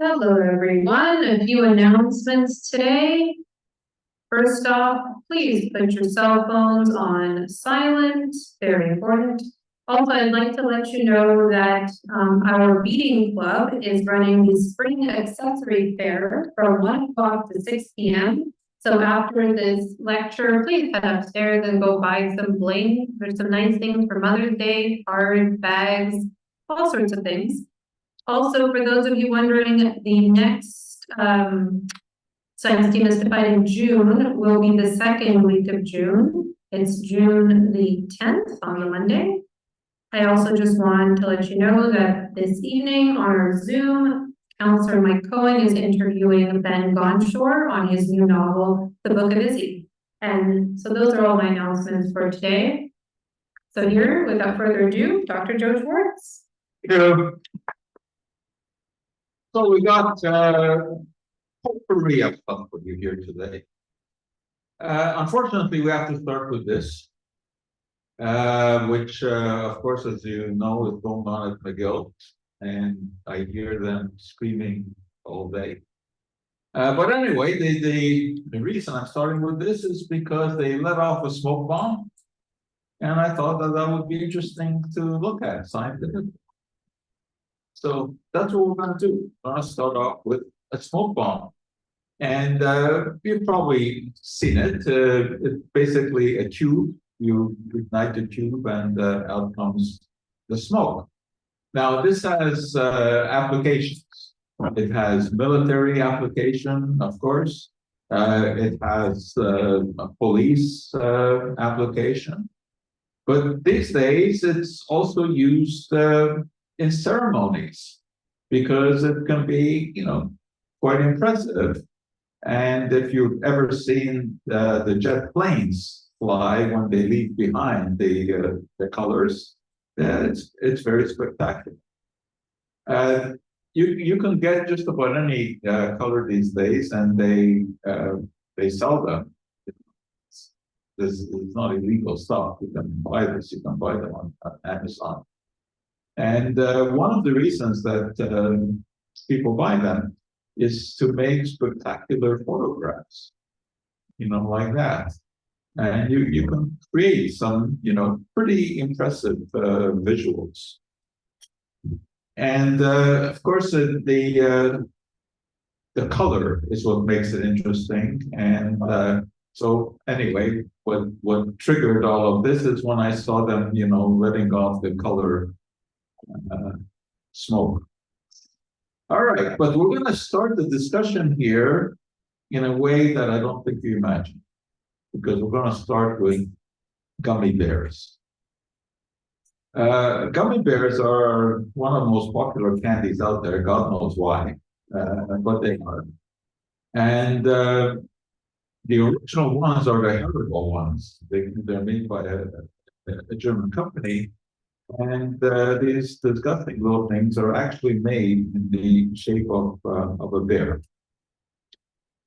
Hello, everyone. A few announcements today. First off, please put your cell phones on silent, very important. Also, I'd like to let you know that our reading club is running the spring accessory fair from 1 o'clock to 6 p.m. So after this lecture, please head upstairs and go buy some bling. There's some nice things for Mother's Day, cards, bags, all sorts of things. Also, for those of you wondering, the next Science Demystified in June will be the second week of June. It's June the 10th on the Monday. I also just wanted to let you know that this evening on our Zoom, Counselor Mike Cohen is interviewing Ben Gonshore on his new novel, The Book of Izzy. And so those are all my announcements for today. So here, without further ado, Dr. Joe Schwarcz. Yeah. So we got potpourri of stuff for you here today. Unfortunately, we have to start with this, which, of course, as you know, is going on at McGill, and I hear them screaming all day. But anyway, the reason I'm starting with this is because they let off a smoke bomb, and I thought that would be interesting to look at scientifically. So that's what we're going to do. We're going to start off with a smoke bomb. And you've probably seen it. It's basically a tube. You ignite the tube and out comes the smoke. Now, this has applications. It has military application, of course. It has a police application. But these days, it's also used in ceremonies, because it can be, quite impressive. And if you've ever seen the jet planes fly when they leave behind the colors, it's very spectacular. You can get just about any color these days, and they sell them. This is not illegal stuff. You can buy this. You can buy them on Amazon. And one of the reasons that people buy them is to make spectacular photographs, like that. And you can create some, pretty impressive visuals. And of course, the color is what makes it interesting. And so anyway, what triggered all of this is when I saw them, letting off the color smoke. All right, but we're going to start the discussion here in a way that I don't think you imagine, because we're going to start with gummy bears. Gummy bears are one of the most popular candies out there. God knows why, but they are. And the original ones are the Haribo ones. They're made by a German company. And these disgusting little things are actually made in the shape of a bear.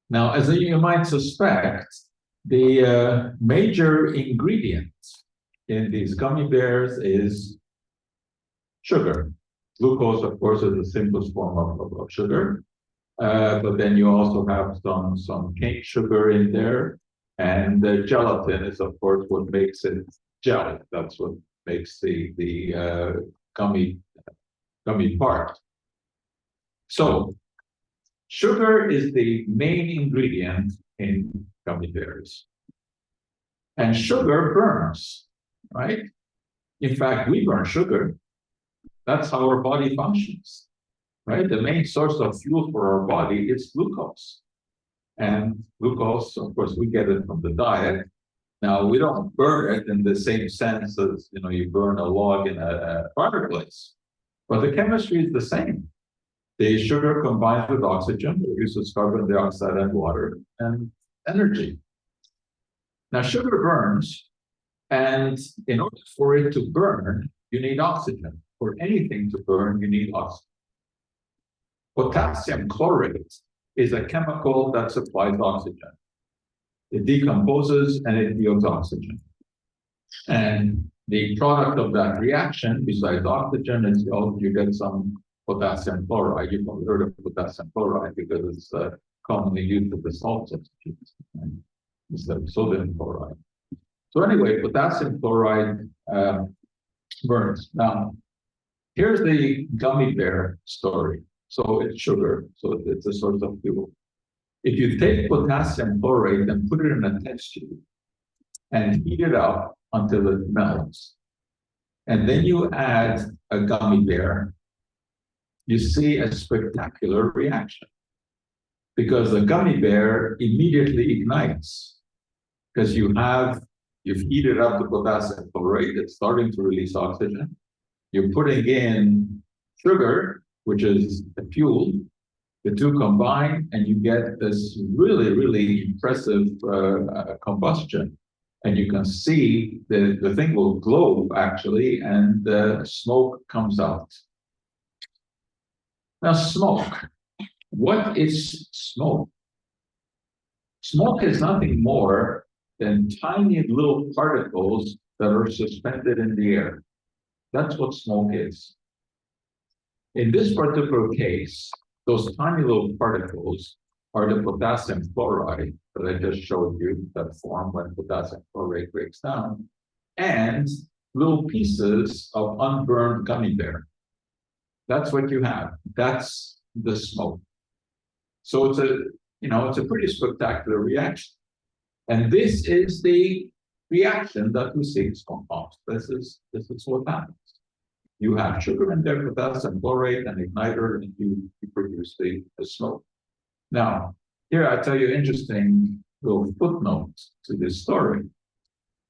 Now, as you might suspect, the major ingredient in these gummy bears is sugar. Glucose, of course, is the simplest form of sugar. But then you also have some cane sugar in there. And the gelatin is, of course, what makes it jelly. That's what makes the gummy part. So sugar is the main ingredient in gummy bears. And sugar burns, right? In fact, we burn sugar. That's how our body functions, right? The main source of fuel for our body is glucose. And glucose, of course, we get it from the diet. Now, we don't burn it in the same sense as, you burn a log in a fireplace, but the chemistry is the same. The sugar combines with oxygen, produces carbon dioxide and water and energy. Now, sugar burns, and in order for it to burn, you need oxygen. For anything to burn, you need oxygen. Potassium chlorate is a chemical that supplies oxygen. It decomposes and it yields oxygen. And the product of that reaction, besides oxygen, is you get some potassium chloride. You've probably heard of potassium chloride because it's commonly used as a salt substitute, right, instead of sodium chloride. So anyway, potassium chloride burns. Now, here's the gummy bear story. So it's sugar, so it's a source of fuel. If you take potassium chloride and put it in a test tube and heat it up until it melts, and then you add a gummy bear, you see a spectacular reaction. Because the gummy bear immediately ignites. Because you've heated up the potassium chloride, it's starting to release oxygen. You're putting in sugar, which is the fuel. The two combine, and you get this really, really impressive combustion. And you can see the thing will glow, actually, and smoke comes out. Now, smoke. What is smoke? Smoke is nothing more than tiny little particles that are suspended in the air. That's what smoke is. In this particular case, those tiny little particles are the potassium chloride that I just showed you that form when potassium chloride breaks down, and little pieces of unburned gummy bear. That's what you have. That's the smoke. So it's a pretty spectacular reaction. And this is the reaction that we see in compounds. This is what happens. You have sugar in there, potassium chloride, and igniter, and you produce the smoke. Now, here I tell you an interesting little footnote to this story.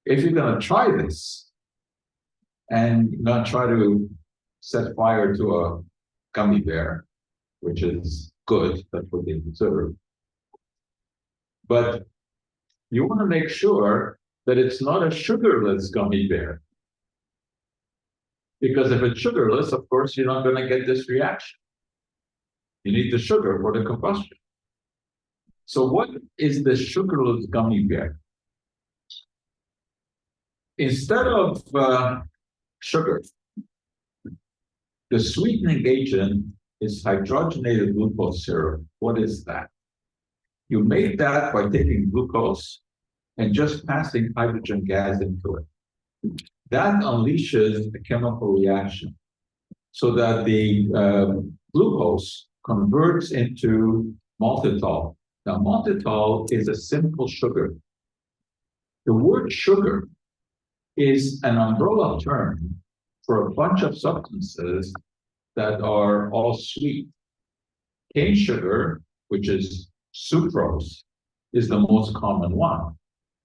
If you're going to try this, and you're going to try to set fire to a gummy bear, which is good, that's what they deserve. But you want to make sure that it's not a sugarless gummy bear. Because if it's sugarless, of course, you're not going to get this reaction. You need the sugar for the combustion. So what is the sugarless gummy bear? Instead of sugar, the sweetening agent is hydrogenated glucose syrup. What is that? You make that by taking glucose and just passing hydrogen gas into it. That unleashes a chemical reaction so that the glucose converts into maltitol. Now, maltitol is a simple sugar. The word sugar is an umbrella term for a bunch of substances that are all sweet. Cane sugar, which is sucrose, is the most common one,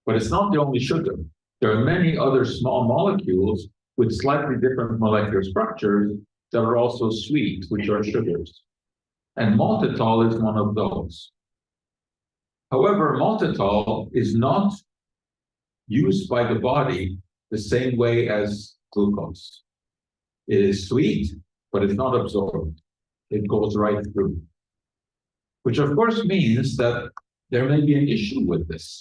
but it's not the only sugar. There are many other small molecules with slightly different molecular structures that are also sweet, which are sugars. And maltitol is one of those. However, maltitol is not used by the body the same way as glucose. It is sweet, but it's not absorbed. It goes right through. Which of course means that there may be an issue with this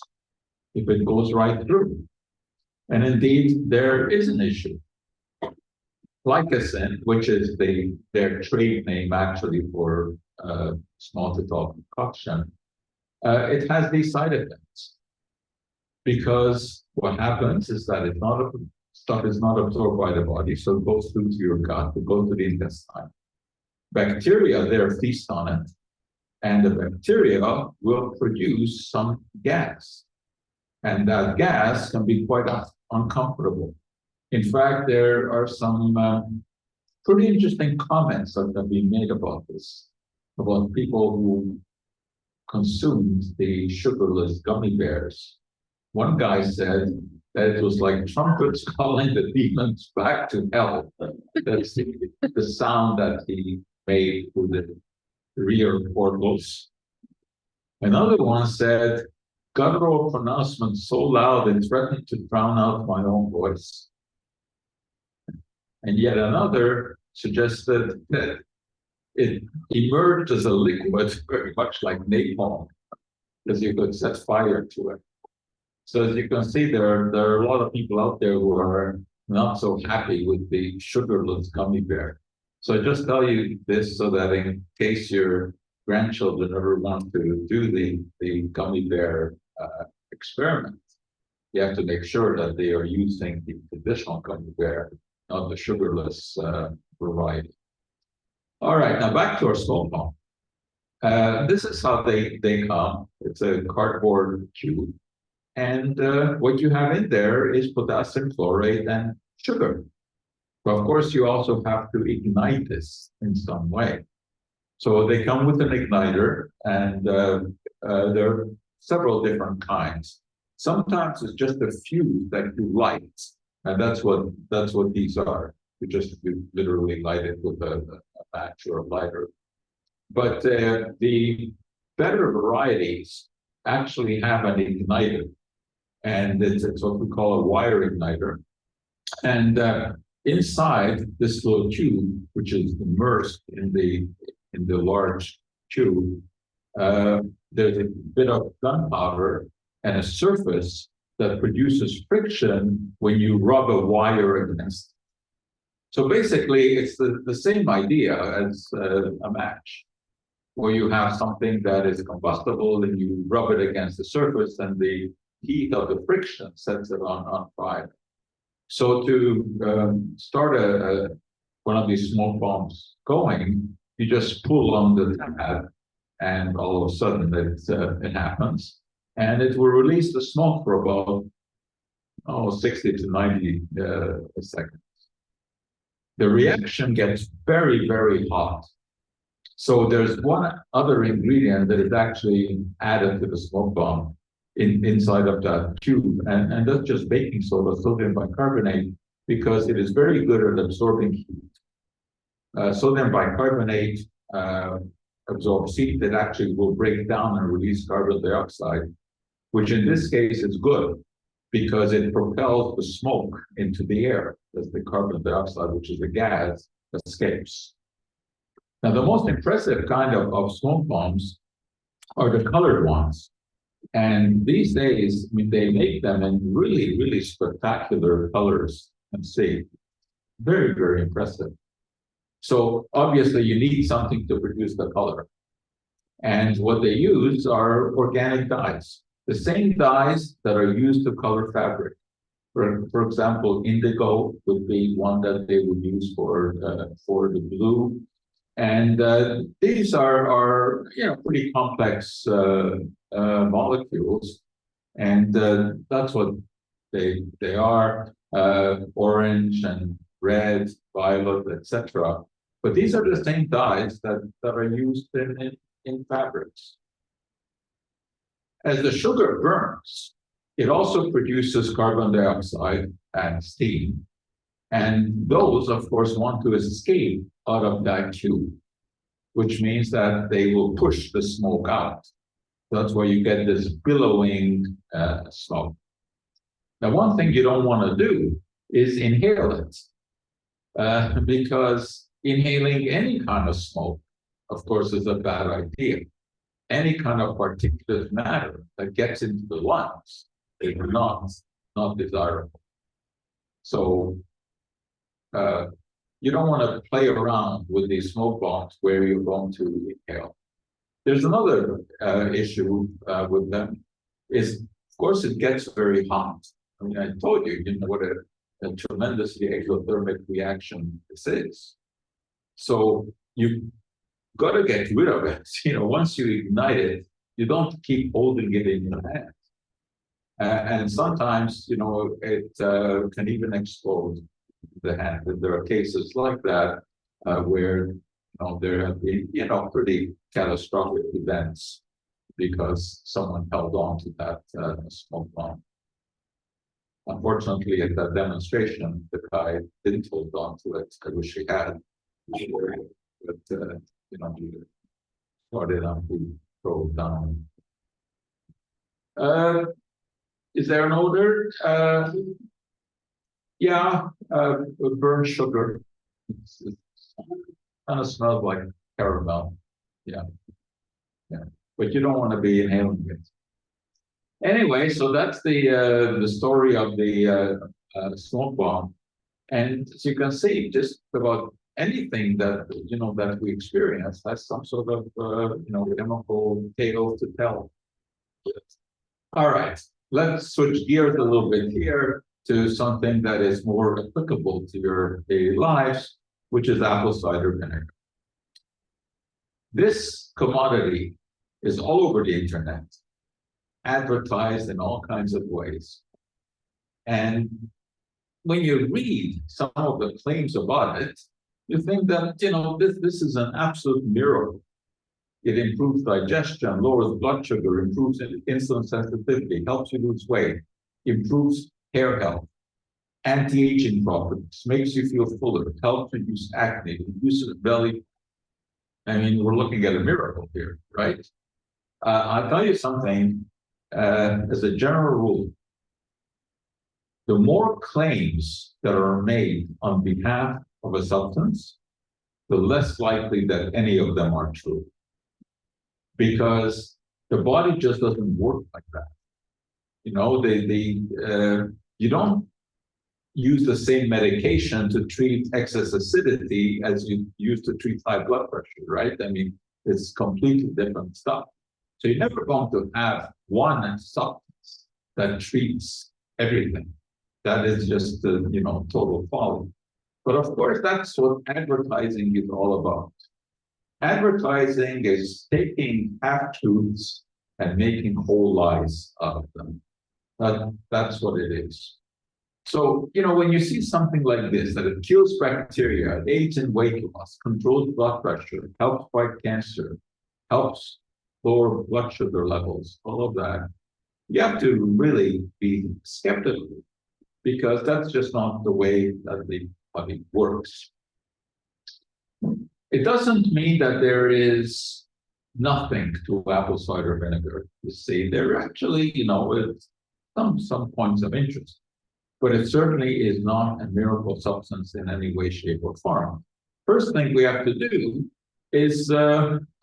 if it goes right through. And indeed, there is an issue. Glycosant, which is their trade name actually for maltitol concoction, it has these side effects. Because what happens is that stuff is not absorbed by the body, so it goes through to your gut, it goes to the intestine. Bacteria there feast on it, and the bacteria will produce some gas. And that gas can be quite uncomfortable. In fact, there are some pretty interesting comments that have been made about this, about people who consumed the sugarless gummy bears. One guy said that it was like trumpets calling the demons back to hell. That's the sound that he made through the rear portals. Another one said, guttural pronouncement so loud it threatened to drown out my own voice. And yet another suggested that it emerged as a liquid, very much like napalm, because you could set fire to it. So as you can see, there are a lot of people out there who are not so happy with the sugarless gummy bear. So I just tell you this so that in case your grandchildren ever want to do the gummy bear experiment, you have to make sure that they are using the traditional gummy bear, not the sugarless variety. All right, now back to our smoke bomb. This is how they come. It's a cardboard tube. And what you have in there is potassium chlorate and sugar. But of course, you also have to ignite this in some way. So they come with an igniter, and there are several different kinds. Sometimes it's just a fuse that you light, and that's what these are. You literally light it with a match or a lighter. But the better varieties actually have an igniter, and it's what we call a wire igniter. And inside this little tube, which is immersed in the large tube, there's a bit of gunpowder and a surface that produces friction when you rub a wire against it. So basically, it's the same idea as a match, where you have something that is combustible and you rub it against the surface, and the heat of the friction sets it on fire. So to start one of these smoke bombs going, you just pull on the tab, and all of a sudden it happens, and it will release the smoke for about 60 to 90 seconds. The reaction gets very, very hot. So there's one other ingredient that is actually added to the smoke bomb inside of that tube, and that's just baking soda, sodium bicarbonate, because it is very good at absorbing heat. Sodium bicarbonate absorbs heat that actually will break down and release carbon dioxide, which in this case is good because it propels the smoke into the air as the carbon dioxide, which is a gas, escapes. Now, the most impressive kind of smoke bombs are the colored ones. And these days, I mean, they make them in really, really spectacular colors and see. Very, very impressive. So obviously you need something to produce the color. And what they use are organic dyes. The same dyes that are used to color fabric. For example, indigo would be one that they would use for the blue. And these are pretty complex molecules, and that's what they are. Orange and red, violet, etc. But these are the same dyes that are used in fabrics. As the sugar burns, it also produces carbon dioxide and steam. And those, of course, want to escape out of that tube, which means that they will push the smoke out. That's why you get this billowing smoke. Now, one thing you don't want to do is inhale it, because inhaling any kind of smoke, of course, is a bad idea. Any kind of particulate matter that gets into the lungs is not desirable. So you don't want to play around with these smoke bombs where you're going to inhale. There's another issue with them is, of course, it gets very hot. I mean, I told you, what a tremendously exothermic reaction this is. So you got to get rid of it. Once you ignite it, you don't keep holding it in your hand. And sometimes, it can even explode the hand. And there are cases like that where there have been pretty catastrophic events because someone held on to that smoke bomb. Unfortunately, at that demonstration, the guy didn't hold on to it. I wish he had. But he started on to throw down. Is there an odor? Yeah, burnt sugar. It kind of smells like caramel. Yeah. But you don't want to be inhaling it. Anyway, so that's the story of the smoke bomb. And as you can see, just about anything that, that we experience has some sort of, chemical tale to tell. All right, let's switch gears a little bit here to something that is more applicable to your daily lives, which is apple cider vinegar. This commodity is all over the internet, advertised in all kinds of ways. And when you read some of the claims about it, you think that, this is an absolute miracle. It improves digestion, lowers blood sugar, improves insulin sensitivity, helps you lose weight, improves hair health, anti-aging properties, makes you feel fuller, helps reduce acne, reduces belly. I mean, we're looking at a miracle here, right? I'll tell you something, as a general rule, the more claims that are made on behalf of a substance, the less likely that any of them are true. Because the body just doesn't work like that. You don't use the same medication to treat excess acidity as you use to treat high blood pressure, right? I mean, it's completely different stuff. So you're never going to have one substance that treats everything. That is just, total folly. But of course, that's what advertising is all about. Advertising is taking half-truths and making whole lies out of them. That's what it is. So, when you see something like this, that it kills bacteria, aids in weight loss, controls blood pressure, helps fight cancer, helps lower blood sugar levels, all of that, you have to really be skeptical, because that's just not the way that the body works. It doesn't mean that there is nothing to apple cider vinegar. You see, there actually, it's some points of interest, but it certainly is not a miracle substance in any way, shape, or form. First thing we have to do is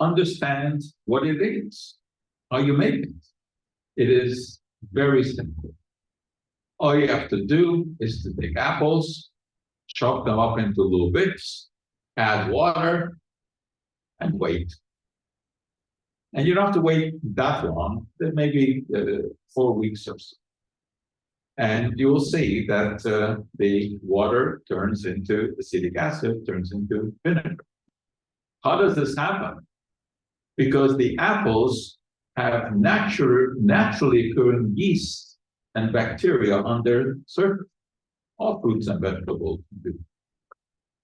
understand what it is, how you make it. It is very simple. All you have to do is to take apples, chop them up into little bits, add water, and wait. And you don't have to wait that long, maybe 4 weeks or so. And you will see that the water turns into acetic acid, turns into vinegar. How does this happen? Because the apples have naturally occurring yeast and bacteria on their surface. All fruits and vegetables do.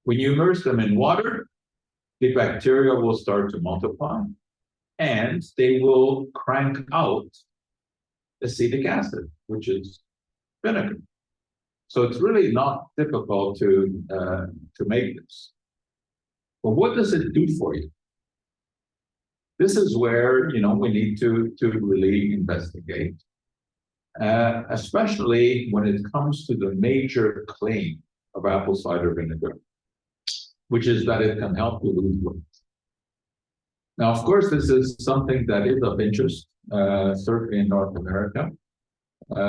When you immerse them in water, the bacteria will start to multiply, and they will crank out acetic acid, which is vinegar. So it's really not difficult to make this. But what does it do for you? This is where we need to really investigate, especially when it comes to the major claim of apple cider vinegar, which is that it can help you lose weight. Now, of course, this is something that is of interest, certainly in North America,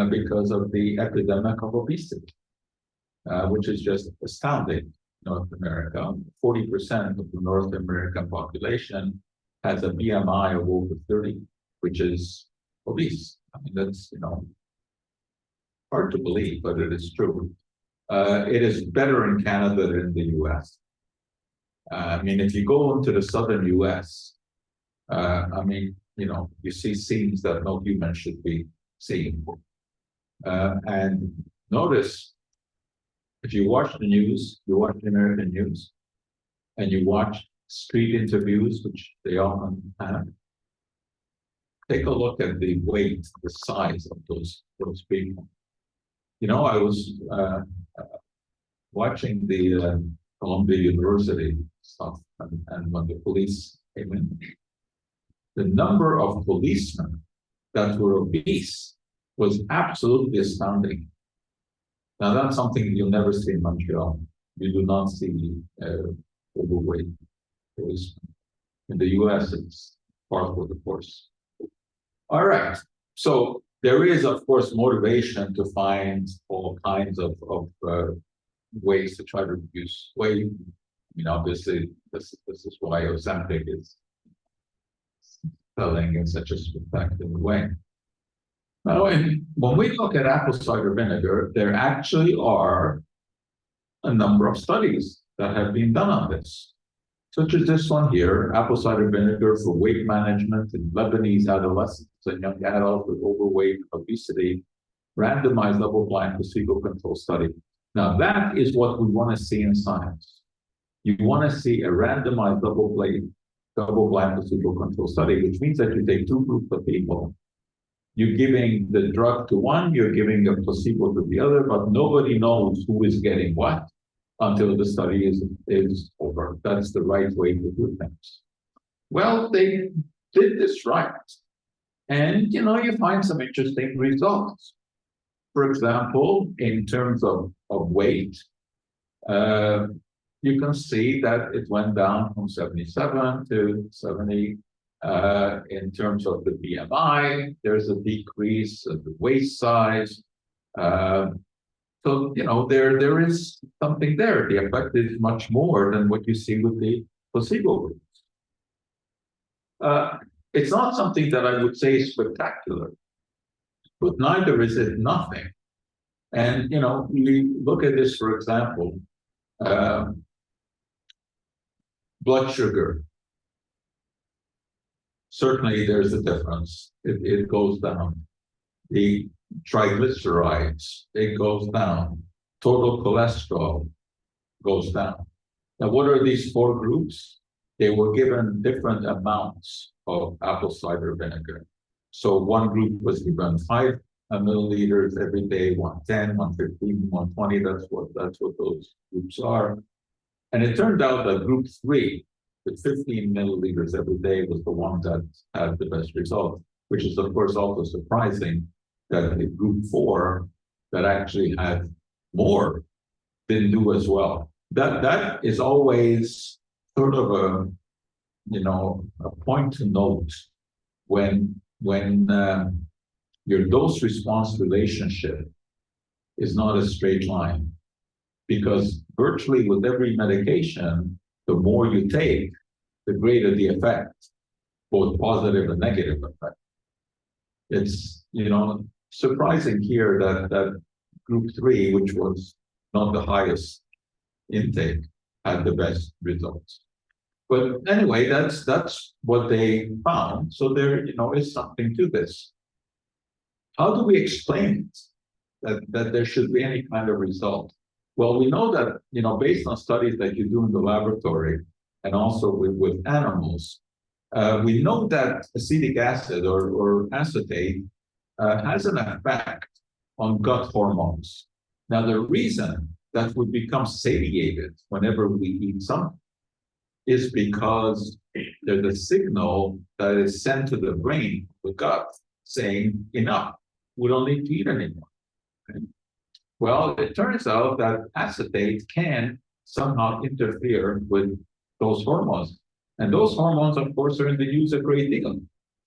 because of the epidemic of obesity, which is just astounding in North America. 40% of the North American population has a BMI of over 30, which is obese. I mean, that's, hard to believe, but it is true. It is better in Canada than in the US. I mean, if you go into the southern US, you see scenes that no human should be seeing. And notice, if you watch the news, you watch the American news, and you watch street interviews, which they often have, take a look at the weight, the size of those people. I was watching the Columbia University stuff, and when the police came in, the number of policemen that were obese was absolutely astounding. Now, that's something you'll never see in Montreal. You do not see overweight policemen. In the US, it's par for the course. All right. So there is, of course, motivation to find all kinds of ways to try to reduce weight. Obviously, this is why Ozempic is selling in such a spectacular way. Now, when we look at apple cider vinegar, there actually are a number of studies that have been done on this, such as this one here, apple cider vinegar for weight management in Lebanese adolescents and young adults with overweight, obesity, randomized double-blind placebo-controlled study. Now, that is what we want to see in science. You want to see a randomized double-blind placebo-controlled study, which means that you take two groups of people. You're giving the drug to one, you're giving a placebo to the other, but nobody knows who is getting what until the study is over. That's the right way to do things. Well, they did this right. And, you find some interesting results. For example, in terms of weight, you can see that it went down from 77 to 70. In terms of the BMI, there's a decrease of the waist size. So, there is something there. The effect is much more than what you see with the placebo groups. It's not something that I would say is spectacular, but neither is it nothing. And, we look at this, for example, blood sugar. Certainly, there's a difference. It goes down. The triglycerides, it goes down. Total cholesterol goes down. Now, what are these four groups? They were given different amounts of apple cider vinegar. So one group was given 5 milliliters every day, 110, 115, 120. That's what those groups are. And it turned out that group 3, with 15 milliliters every day, was the one that had the best result, which is, of course, also surprising that the group 4 that actually had more didn't do as well. That is always sort of a point to note when your dose response relationship is not a straight line, because virtually with every medication, the more you take, the greater the effect, both positive and negative effect. It's, surprising here that group 3, which was not the highest intake, had the best results. But anyway, that's what they found. So there, is something to this. How do we explain it, that there should be any kind of result? Well, we know that, based on studies that you do in the laboratory and also with animals, we know that acetic acid or acetate has an effect on gut hormones. Now, the reason that we become satiated whenever we eat something is because there's a signal that is sent to the brain, the gut, saying, enough, we don't need to eat anymore. Okay? Well, it turns out that acetate can somehow interfere with those hormones. And those hormones, of course, are in the news a great deal.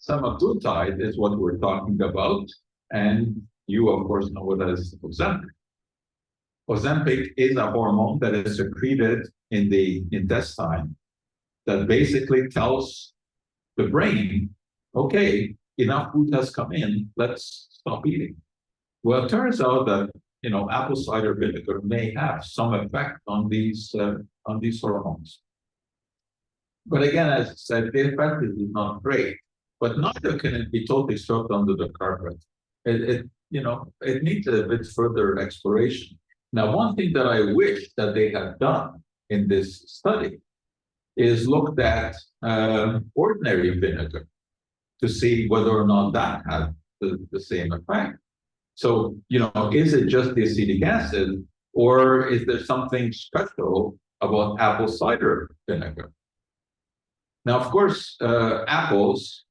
Semaglutide is what we're talking about. And you, of course, know it as Ozempic. Ozempic is a hormone that is secreted in the intestine that basically tells the brain, okay, enough food has come in, let's stop eating. Well, it turns out that, apple cider vinegar may have some effect on these hormones. But again, as I said, the effect is not great, but neither can it be totally swept under the carpet. It needs a bit further exploration. Now, one thing that I wish that they had done in this study is looked at ordinary vinegar to see whether or not that had the same effect. So, is it just the acetic acid, or is there something special about apple cider vinegar? Now, of course, apples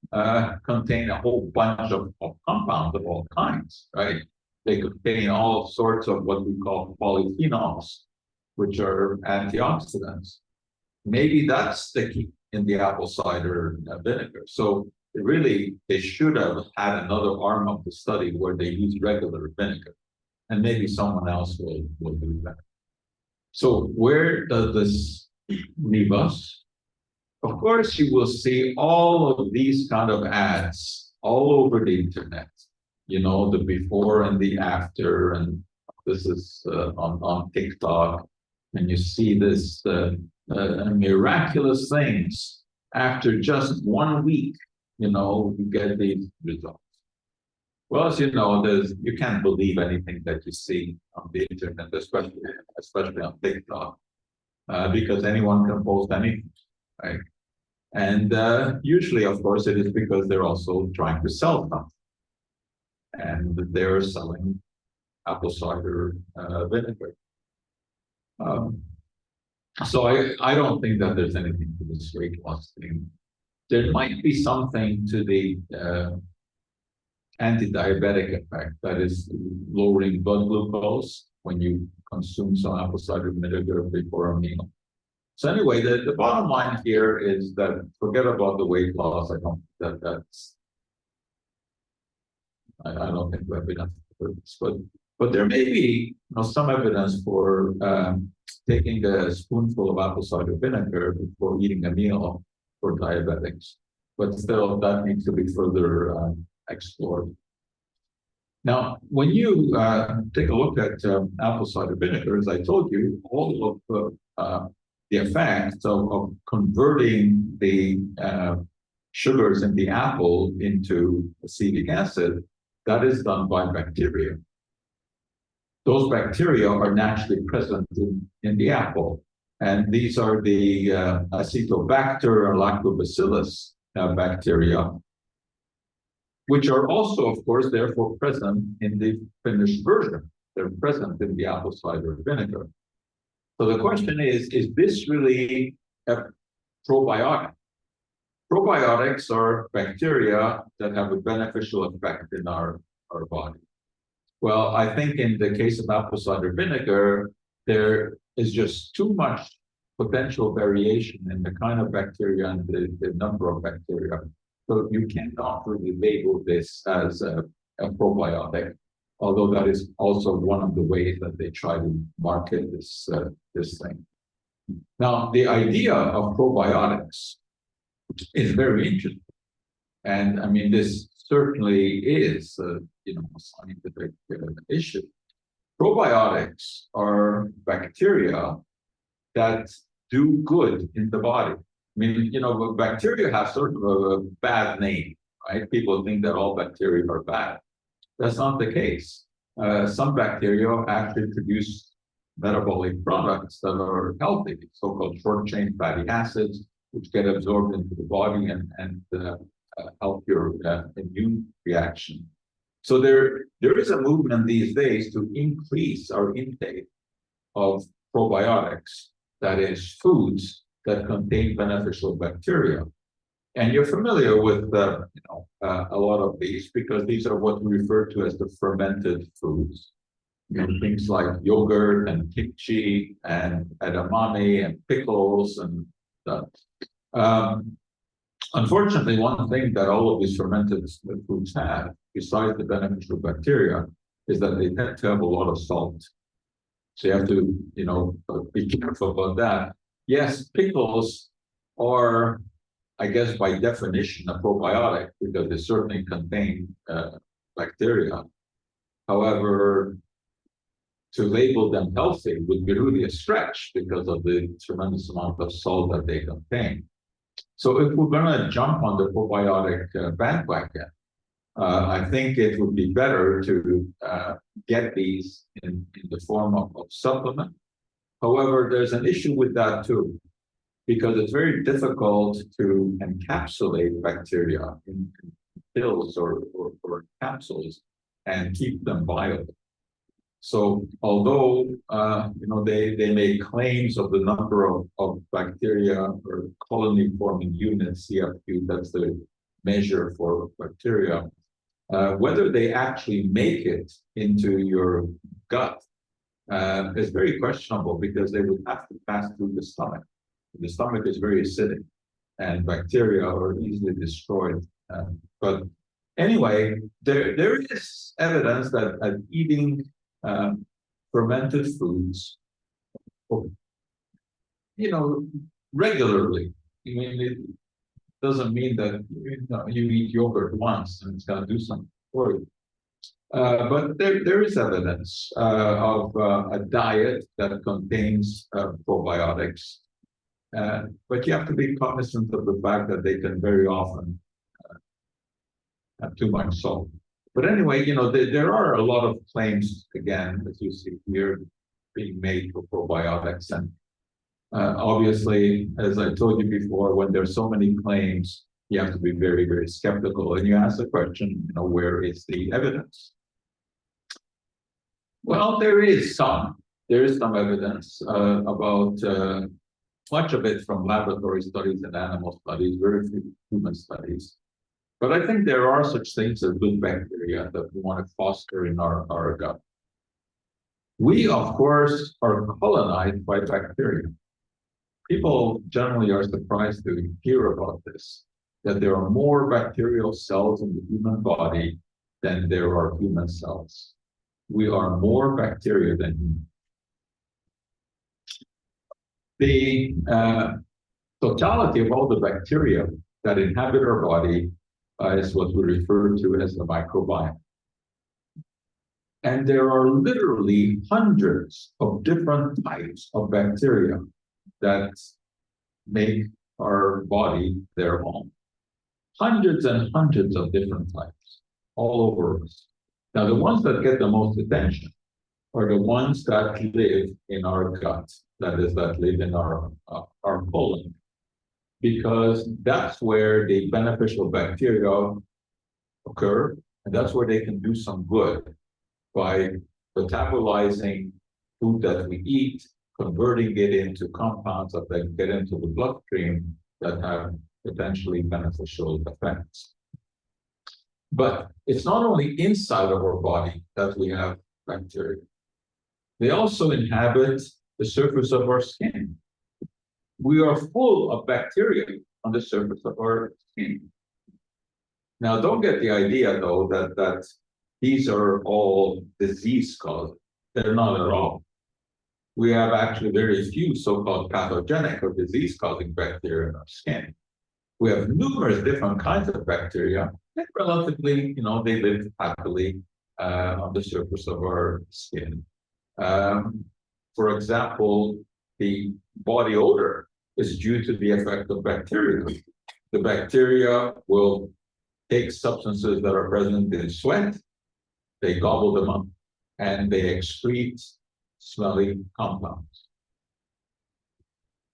contain a whole bunch of compounds of all kinds, right? They contain all sorts of what we call polyphenols, which are antioxidants. Maybe that's the key in the apple cider vinegar. So they should have had another arm of the study where they use regular vinegar, and maybe someone else will do that. So where does this leave us? Of course, you will see all of these kind of ads all over the internet. You know, the before and the after, and this is on TikTok, and you see this miraculous things after just 1 week. You know, you get these results. Well, as you know, you can't believe anything that you see on the internet, especially on TikTok, because anyone can post anything, right? And usually, of course, it is because they're also trying to sell something. And they're selling apple cider vinegar. So I don't think that there's anything to this weight loss thing. There might be something to the anti-diabetic effect, that is lowering blood glucose when you consume some apple cider vinegar before a meal. So anyway, the bottom line here is that forget about the weight loss. I don't think we have enough for this, but there may be some evidence for taking a spoonful of apple cider vinegar before eating a meal for diabetics. But still, that needs to be further explored. Now, when you take a look at apple cider vinegar, as I told you, all of the effects of converting the sugars in the apple into acetic acid, that is done by bacteria. Those bacteria are naturally present in the apple. And these are the Acetobacter and Lactobacillus bacteria, which are also, of course, therefore present in the finished version. They're present in the apple cider vinegar. So the question is this really a probiotic? Probiotics are bacteria that have a beneficial effect in our body. Well, I think in the case of apple cider vinegar, there is just too much potential variation in the kind of bacteria and the number of bacteria. So you cannot really label this as a probiotic, although that is also one of the ways that they try to market this thing. Now, the idea of probiotics is very interesting. And I mean, this certainly is a scientific issue. Probiotics are bacteria that do good in the body. I mean, bacteria have sort of a bad name, right? People think that all bacteria are bad. That's not the case. Some bacteria actually produce metabolic products that are healthy, so-called short-chain fatty acids, which get absorbed into the body and help your immune reaction. So there is a movement these days to increase our intake of probiotics, that is, foods that contain beneficial bacteria. And you're familiar with a lot of these because these are what we refer to as the fermented foods. Things like yogurt and kimchi and edamame and pickles and that. Unfortunately, one thing that all of these fermented foods have, besides the beneficial bacteria, is that they tend to have a lot of salt. So you have to, be careful about that. Yes, pickles are, I guess, by definition, a probiotic because they certainly contain bacteria. However, to label them healthy would be really a stretch because of the tremendous amount of salt that they contain. So if we're going to jump on the probiotic bandwagon, I think it would be better to get these in the form of supplement. However, there's an issue with that too, because it's very difficult to encapsulate bacteria in pills or capsules and keep them viable. So although they make claims of the number of bacteria or colony forming units, CFU, that's the measure for bacteria, whether they actually make it into your gut is very questionable because they would have to pass through the stomach. The stomach is very acidic and bacteria are easily destroyed. But anyway, there is evidence that eating fermented foods you know, regularly. I mean, it doesn't mean that you eat yogurt once and it's going to do something for you. But there is evidence of a diet that contains probiotics. But you have to be cognizant of the fact that they can very often have too much salt. But anyway, there are a lot of claims, again, as you see here, being made for probiotics. And obviously, as I told you before, when there's so many claims, you have to be very, very skeptical. And you ask the question, where is the evidence? Well, there is some evidence about much of it from laboratory studies and animal studies, very few human studies. But I think there are such things as good bacteria that we want to foster in our gut. We, of course, are colonized by bacteria. People generally are surprised to hear about this, that there are more bacterial cells in the human body than there are human cells. We are more bacteria than human. The totality of all the bacteria that inhabit our body is what we refer to as the microbiome. And there are literally hundreds of different types of bacteria that make our body their home. Hundreds and hundreds of different types all over us. Now, the ones that get the most attention are the ones that live in our gut, that is, that live in our colon, because that's where the beneficial bacteria occur, and that's where they can do some good by metabolizing food that we eat, converting it into compounds that then get into the bloodstream that have potentially beneficial effects. But it's not only inside of our body that we have bacteria. They also inhabit the surface of our skin. We are full of bacteria on the surface of our skin. Now, don't get the idea, though, that these are all disease causing. They're not at all. We have actually very few so-called pathogenic or disease-causing bacteria in our skin. We have numerous different kinds of bacteria, and relatively, they live happily on the surface of our skin. For example, the body odor is due to the effect of bacteria. The bacteria will take substances that are present in sweat, they gobble them up, and they excrete smelly compounds.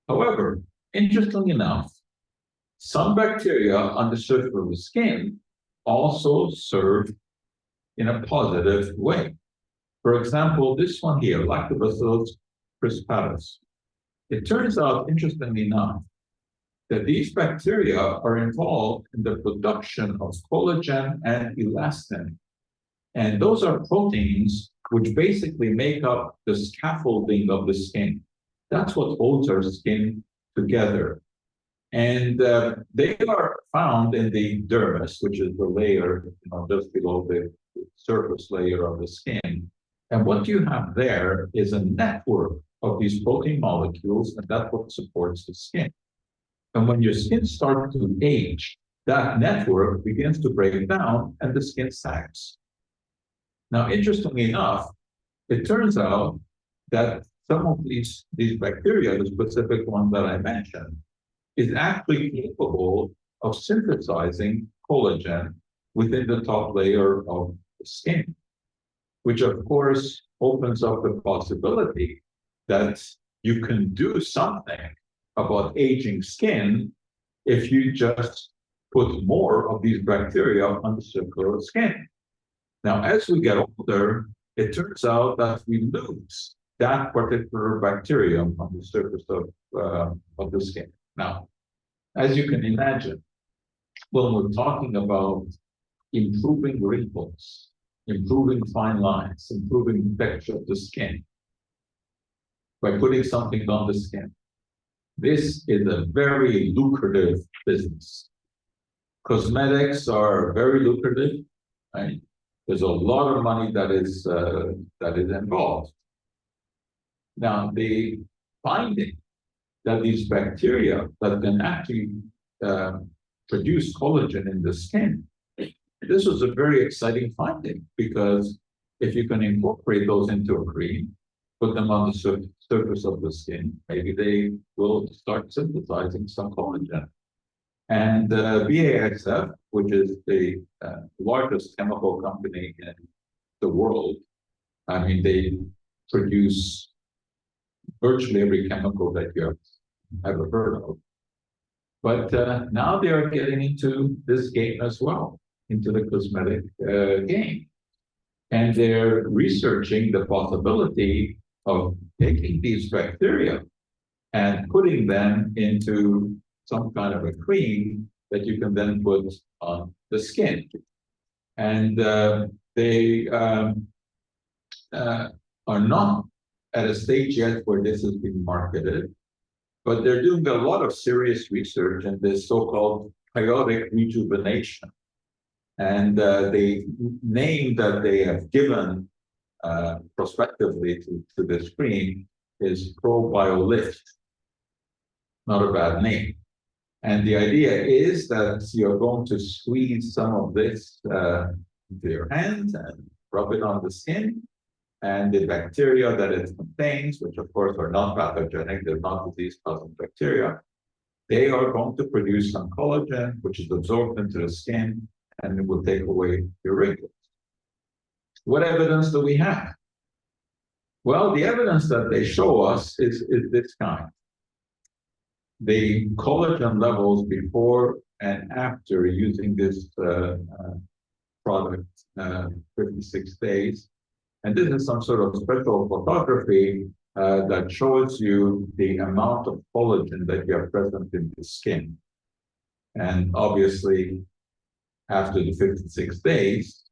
However, interestingly enough, some bacteria on the surface of the skin also serve in a positive way. For example, this one here, Lactobacillus crispatus. It turns out, interestingly enough, that these bacteria are involved in the production of collagen and elastin. And those are proteins which basically make up the scaffolding of the skin. That's what holds our skin together. And they are found in the dermis, which is the layer just below the surface layer of the skin. And what you have there is a network of these protein molecules, and that's what supports the skin. And when your skin starts to age, that network begins to break down and the skin sags. Now, interestingly enough, it turns out that some of these bacteria, the specific one that I mentioned, is actually capable of synthesizing collagen within the top layer of the skin, which of course opens up the possibility that you can do something about aging skin if you just put more of these bacteria on the surface of the skin. Now, as we get older, it turns out that we lose that particular bacterium on the surface of the skin. Now, as you can imagine, when we're talking about improving wrinkles, improving fine lines, improving the texture of the skin, by putting something on the skin, this is a very lucrative business. Cosmetics are very lucrative, right? There's a lot of money that is involved. Now, the finding that these bacteria that can actually produce collagen in the skin, this was a very exciting finding, because if you can incorporate those into a cream, put them on the surface of the skin, maybe they will start synthesizing some collagen. And BASF, which is the largest chemical company in the world, I mean, they produce virtually every chemical that you have ever heard of. But now they are getting into this game as well, into the cosmetic game. And they're researching the possibility of taking these bacteria and putting them into some kind of a cream that you can then put on the skin. And they are not at a stage yet where this is being marketed, but they're doing a lot of serious research in this so-called chaotic rejuvenation. And the name that they have given prospectively to this cream is ProBioLift. Not a bad name. And the idea is that you're going to squeeze some of this into your hand and rub it on the skin, and the bacteria that it contains, which of course are not pathogenic, they're not disease-causing bacteria, they are going to produce some collagen, which is absorbed into the skin, and it will take away your wrinkles. What evidence do we have? Well, the evidence that they show us is this kind. The collagen levels before and after using this product, 56 days. And this is some sort of special photography that shows you the amount of collagen that you have present in the skin. And obviously, after the 56 days,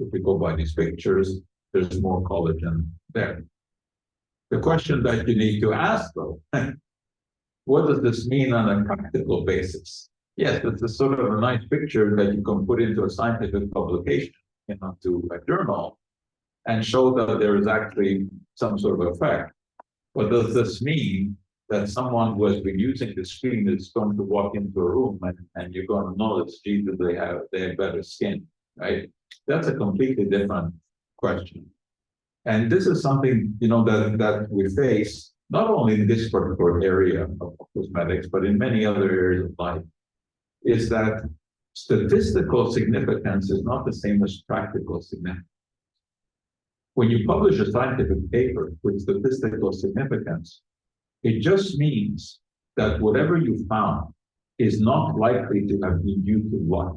if we go by these pictures, there's more collagen there. The question that you need to ask, though, what does this mean on a practical basis? Yes, it's a sort of a nice picture that you can put into a scientific publication, to a journal, and show that there is actually some sort of effect. But does this mean that someone who has been using the screen is going to walk into a room and you're going to notice, Jesus, they have better skin, right? That's a completely different question. And this is something, that we face not only in this particular area of cosmetics, but in many other areas of life, is that statistical significance is not the same as practical significance. When you publish a scientific paper with statistical significance, it just means that whatever you found is not likely to have been due to luck.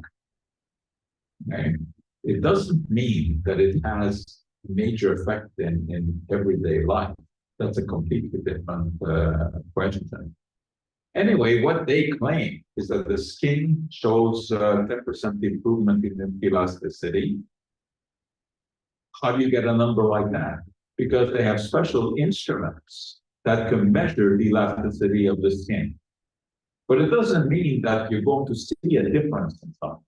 Okay? It doesn't mean that it has major effect in everyday life. That's a completely different question. Anyway, what they claim is that the skin shows 10% improvement in elasticity. How do you get a number like that? Because they have special instruments that can measure the elasticity of the skin. But it doesn't mean that you're going to see a difference in someone.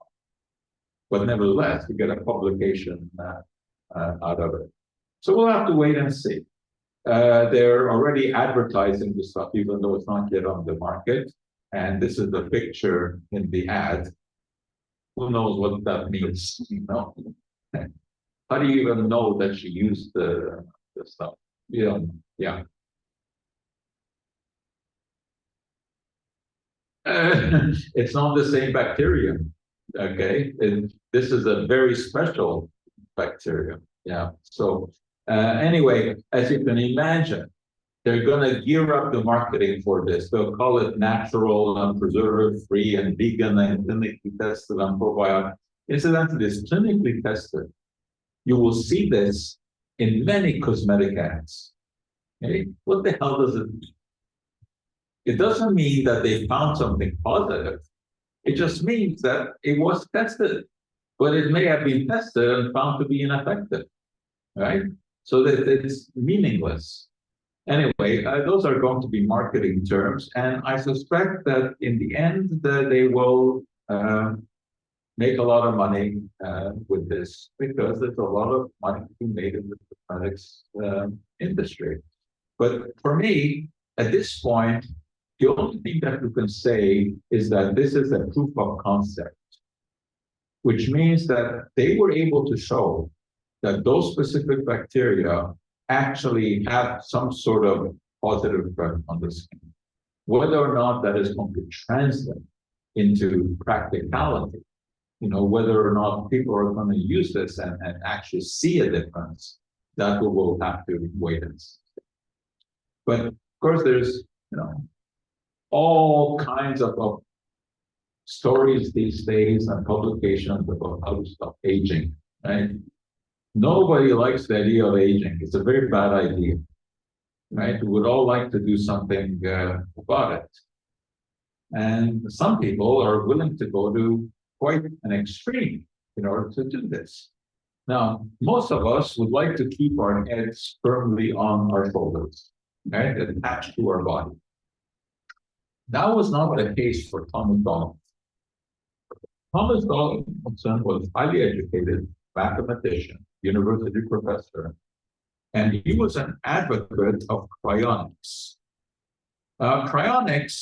But nevertheless, you get a publication out of it. So we'll have to wait and see. They're already advertising the stuff, even though it's not yet on the market. And this is the picture in the ad. Who knows what that means? How do you even know that she used the stuff? Yeah. It's not the same bacteria. Okay, this is a very special bacteria. Yeah. So anyway, as you can imagine, they're going to gear up the marketing for this. They'll call it natural and preservative-free and vegan and clinically tested and probiotic. Incidentally, it's clinically tested. You will see this in many cosmetic ads. Okay? What the hell does it mean? It doesn't mean that they found something positive. It just means that it was tested, but it may have been tested and found to be ineffective, right? So that it's meaningless. Anyway, those are going to be marketing terms, and I suspect that in the end, they will make a lot of money with this, because there's a lot of money to be made in the cosmetics industry. But for me, at this point, the only thing that you can say is that this is a proof of concept, which means that they were able to show that those specific bacteria actually have some sort of positive effect on the skin. Whether or not that is going to translate into practicality, whether or not people are going to use this and actually see a difference, that we will have to wait and see. But of course, there's all kinds of stories these days and publications about how to stop aging, right? Nobody likes the idea of aging. It's a very bad idea, right? We would all like to do something about it. And some people are willing to go to quite an extreme in order to do this. Now, most of us would like to keep our heads firmly on our shoulders, right? Attached to our body. That was not the case for Thomas Donaldson. Thomas Donaldson was highly educated mathematician, university professor, and he was an advocate of cryonics. Cryonics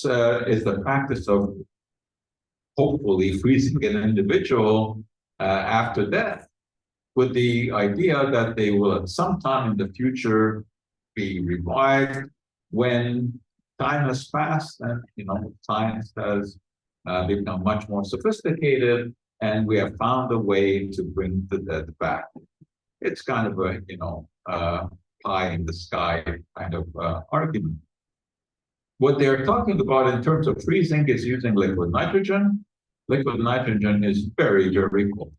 is the practice of hopefully freezing an individual after death, with the idea that they will at some time in the future be revived when time has passed and science has become much more sophisticated, and we have found a way to bring the dead back. It's kind of a pie in the sky kind of argument. What they're talking about in terms of freezing is using liquid nitrogen. Liquid nitrogen is very, very cold,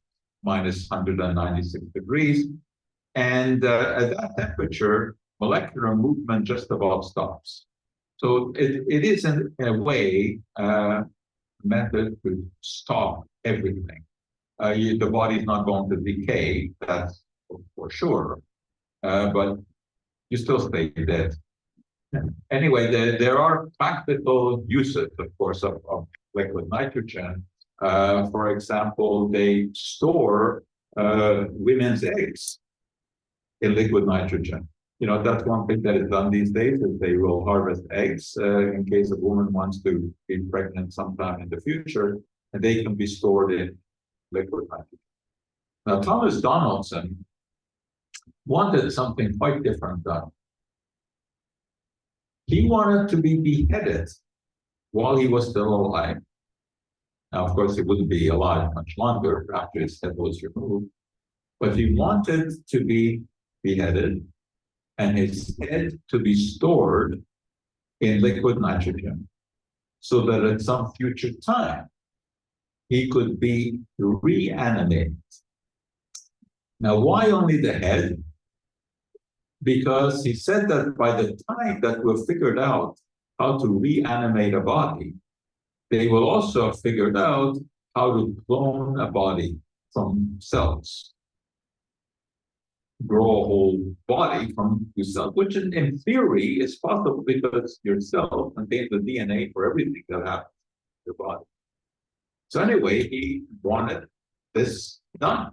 minus 196 degrees. And at that temperature, molecular movement just about stops. So it is in a way a method to stop everything. The body is not going to decay, that's for sure, but you still stay dead. Anyway, there are practical uses, of course, of liquid nitrogen. For example, they store women's eggs in liquid nitrogen. That's one thing that is done these days, is they will harvest eggs in case a woman wants to be pregnant sometime in the future, and they can be stored in liquid nitrogen. Now, Thomas Donaldson wanted something quite different done. He wanted to be beheaded while he was still alive. Now, of course, he wouldn't be alive much longer after his head was removed, but he wanted to be beheaded and his head to be stored in liquid nitrogen so that at some future time he could be reanimated. Now, why only the head? Because he said that by the time that we've figured out how to reanimate a body, they will also have figured out how to clone a body from cells. Grow a whole body from two cells, which in theory is possible because your cell contains the DNA for everything that happens in your body. So anyway, he wanted this done.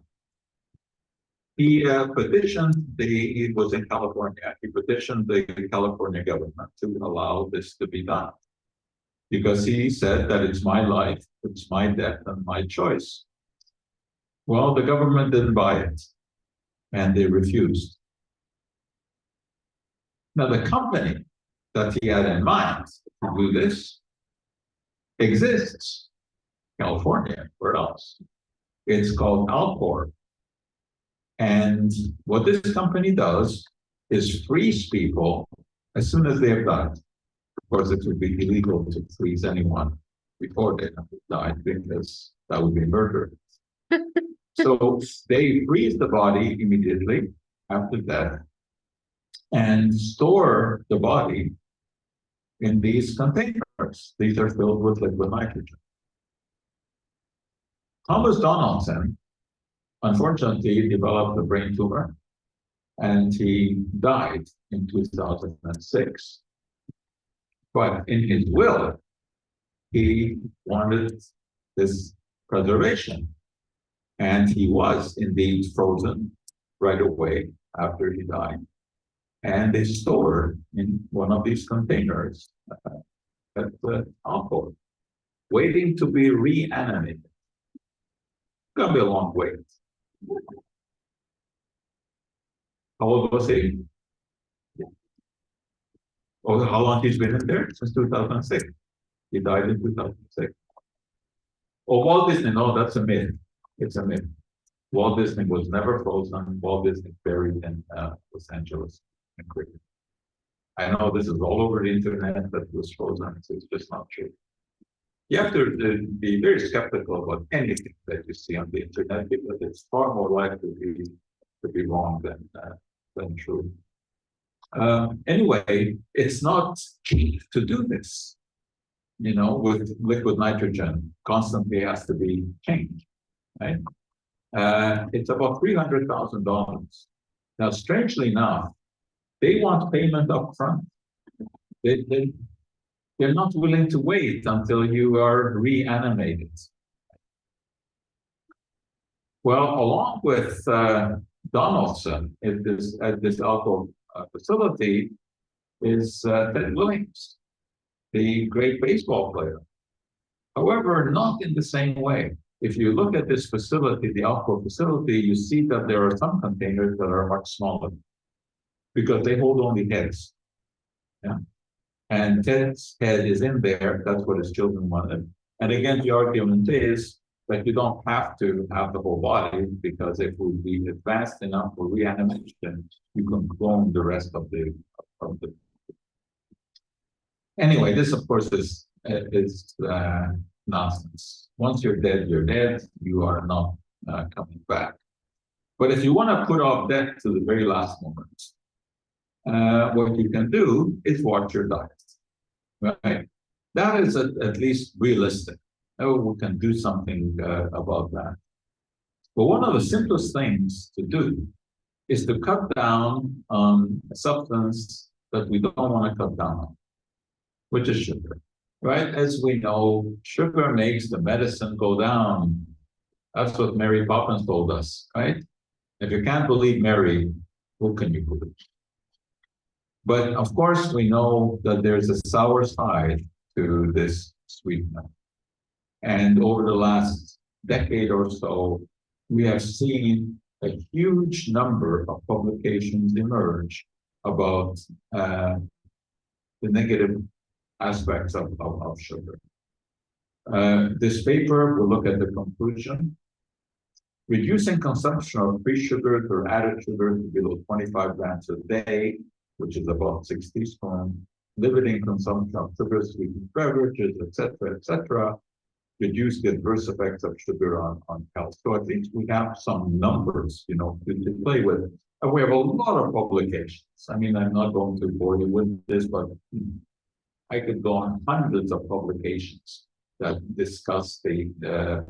He petitioned he was in California, he petitioned the California government to allow this to be done. Because he said that it's my life, it's my death, and my choice. Well, the government didn't buy it, and they refused. Now, the company that he had in mind to do this exists. California, where else? It's called Alcor. And what this company does is freeze people as soon as they have died. Of course, it would be illegal to freeze anyone before they have died because that would be murder. So they freeze the body immediately after death and store the body in these containers. These are filled with liquid nitrogen. Thomas Donaldson, unfortunately, developed a brain tumor, and he died in 2006. But in his will, he wanted this preservation, and he was indeed frozen right away after he died. and they store in one of these containers that alcohol, waiting to be reanimated. It's gonna be a long wait. How old was he? Oh, how long he's been in there? Since 2006. He died in 2006. Oh, Walt Disney, no, that's a myth. It's a myth. Walt Disney was never frozen. Walt Disney buried in Los Angeles. I know this is all over the internet that it was frozen. It's just not true. You have to be very skeptical about anything that you see on the internet because it's far more likely to be wrong than true. Anyway, it's not cheap to do this. You know, with liquid nitrogen, constantly has to be changed, right? It's about $300,000. Now, strangely enough, they want payment up front. They're not willing to wait until you are reanimated. Well, along with Donaldson at this alcohol facility is Ted Williams, the great baseball player. However, not in the same way. If you look at this facility, the alcohol facility, you see that there are some containers that are much smaller because they hold only heads. Yeah. And Ted's head is in there. That's what his children wanted. And again, the argument is that you don't have to have the whole body because if we be advanced enough for reanimation, you can clone the rest of the. Anyway, this of course is nonsense. Once you're dead, you're dead. You are not coming back. But if you want to put off death to the very last moment, what you can do is watch your diet. Right? That is at least realistic. We can do something about that. But one of the simplest things to do is to cut down on a substance that we don't want to cut down on, which is sugar. Right? As we know, sugar makes the medicine go down. That's what Mary Poppins told us, right? If you can't believe Mary, who can you believe? But of course, we know that there's a sour side to this sweetener. And over the last decade or so, we have seen a huge number of publications emerge about the negative aspects of sugar. This paper will look at the conclusion. Reducing consumption of free sugars or added sugar to below 25 grams a day, which is about 6 teaspoons, limiting consumption of sugar-sweetened beverages, etc., reduce the adverse effects of sugar on health. So I think we have some numbers, you know, to play with. And we have a lot of publications. I mean, I'm not going to bore you with this, but I could go on hundreds of publications that discuss the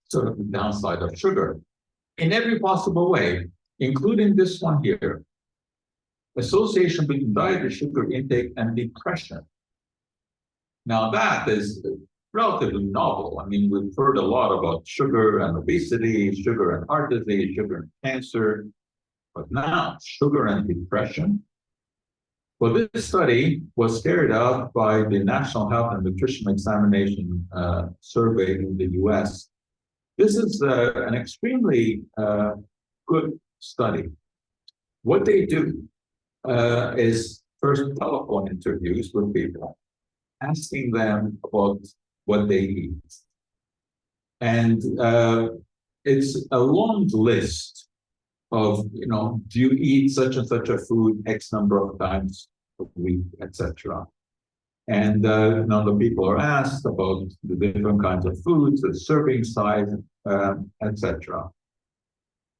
sort of the downside of sugar in every possible way, including this one here. Association between dietary sugar intake and depression. Now that is relatively novel. I mean, we've heard a lot about sugar and obesity, sugar and heart disease, sugar and cancer, but now sugar and depression. Well, this study was carried out by the National Health and Nutrition Examination Survey in the US. This is an extremely good study. What they do is first telephone interviews with people, asking them about what they eat. And it's a long list of, you know, do you eat such and such a food X number of times a week, etc. And none of the people are asked about the different kinds of foods, the serving size, etc.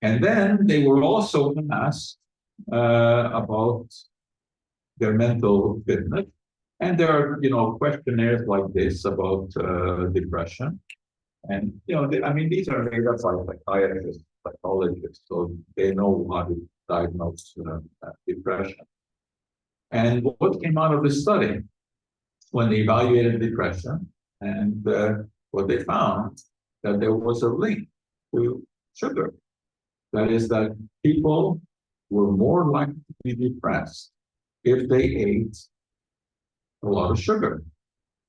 And then they were also asked about their mental fitness. And there are, you know, questionnaires like this about depression. And, you know, I mean, these are made up by psychiatrists, psychologists, so they know how to diagnose depression. And what came out of this study when they evaluated depression, and what they found, that there was a link to sugar. That is that people were more likely to be depressed if they ate a lot of sugar.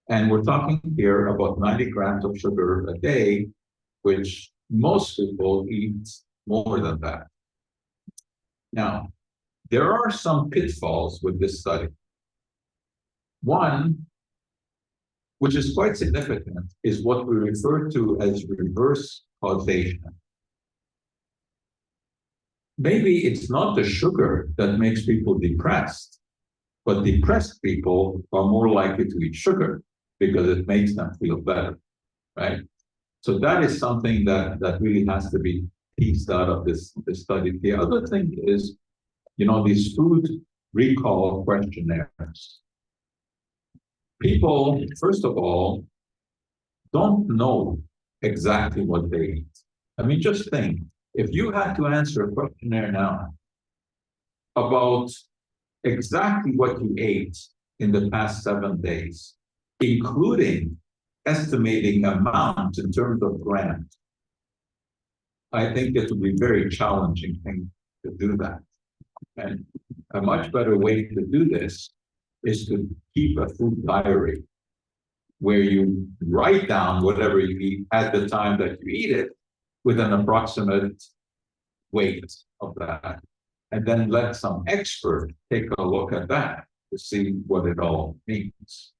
And we're talking here about 90 grams of sugar a day, which most people eat more than that. Now, there are some pitfalls with this study. One, which is quite significant, is what we refer to as reverse causation. Maybe it's not the sugar that makes people depressed, but depressed people are more likely to eat sugar because it makes them feel better, right? So that is something that really has to be pieced out of this study. The other thing is, these food recall questionnaires. People, first of all, don't know exactly what they eat. I mean, just think, if you had to answer a questionnaire now about exactly what you ate in the past 7 days, including estimating amount in terms of grams, I think it would be a very challenging thing to do that. And a much better way to do this is to keep a food diary where you write down whatever you eat at the time that you eat it with an approximate weight of that. And then let some expert take a look at that to see what it all means.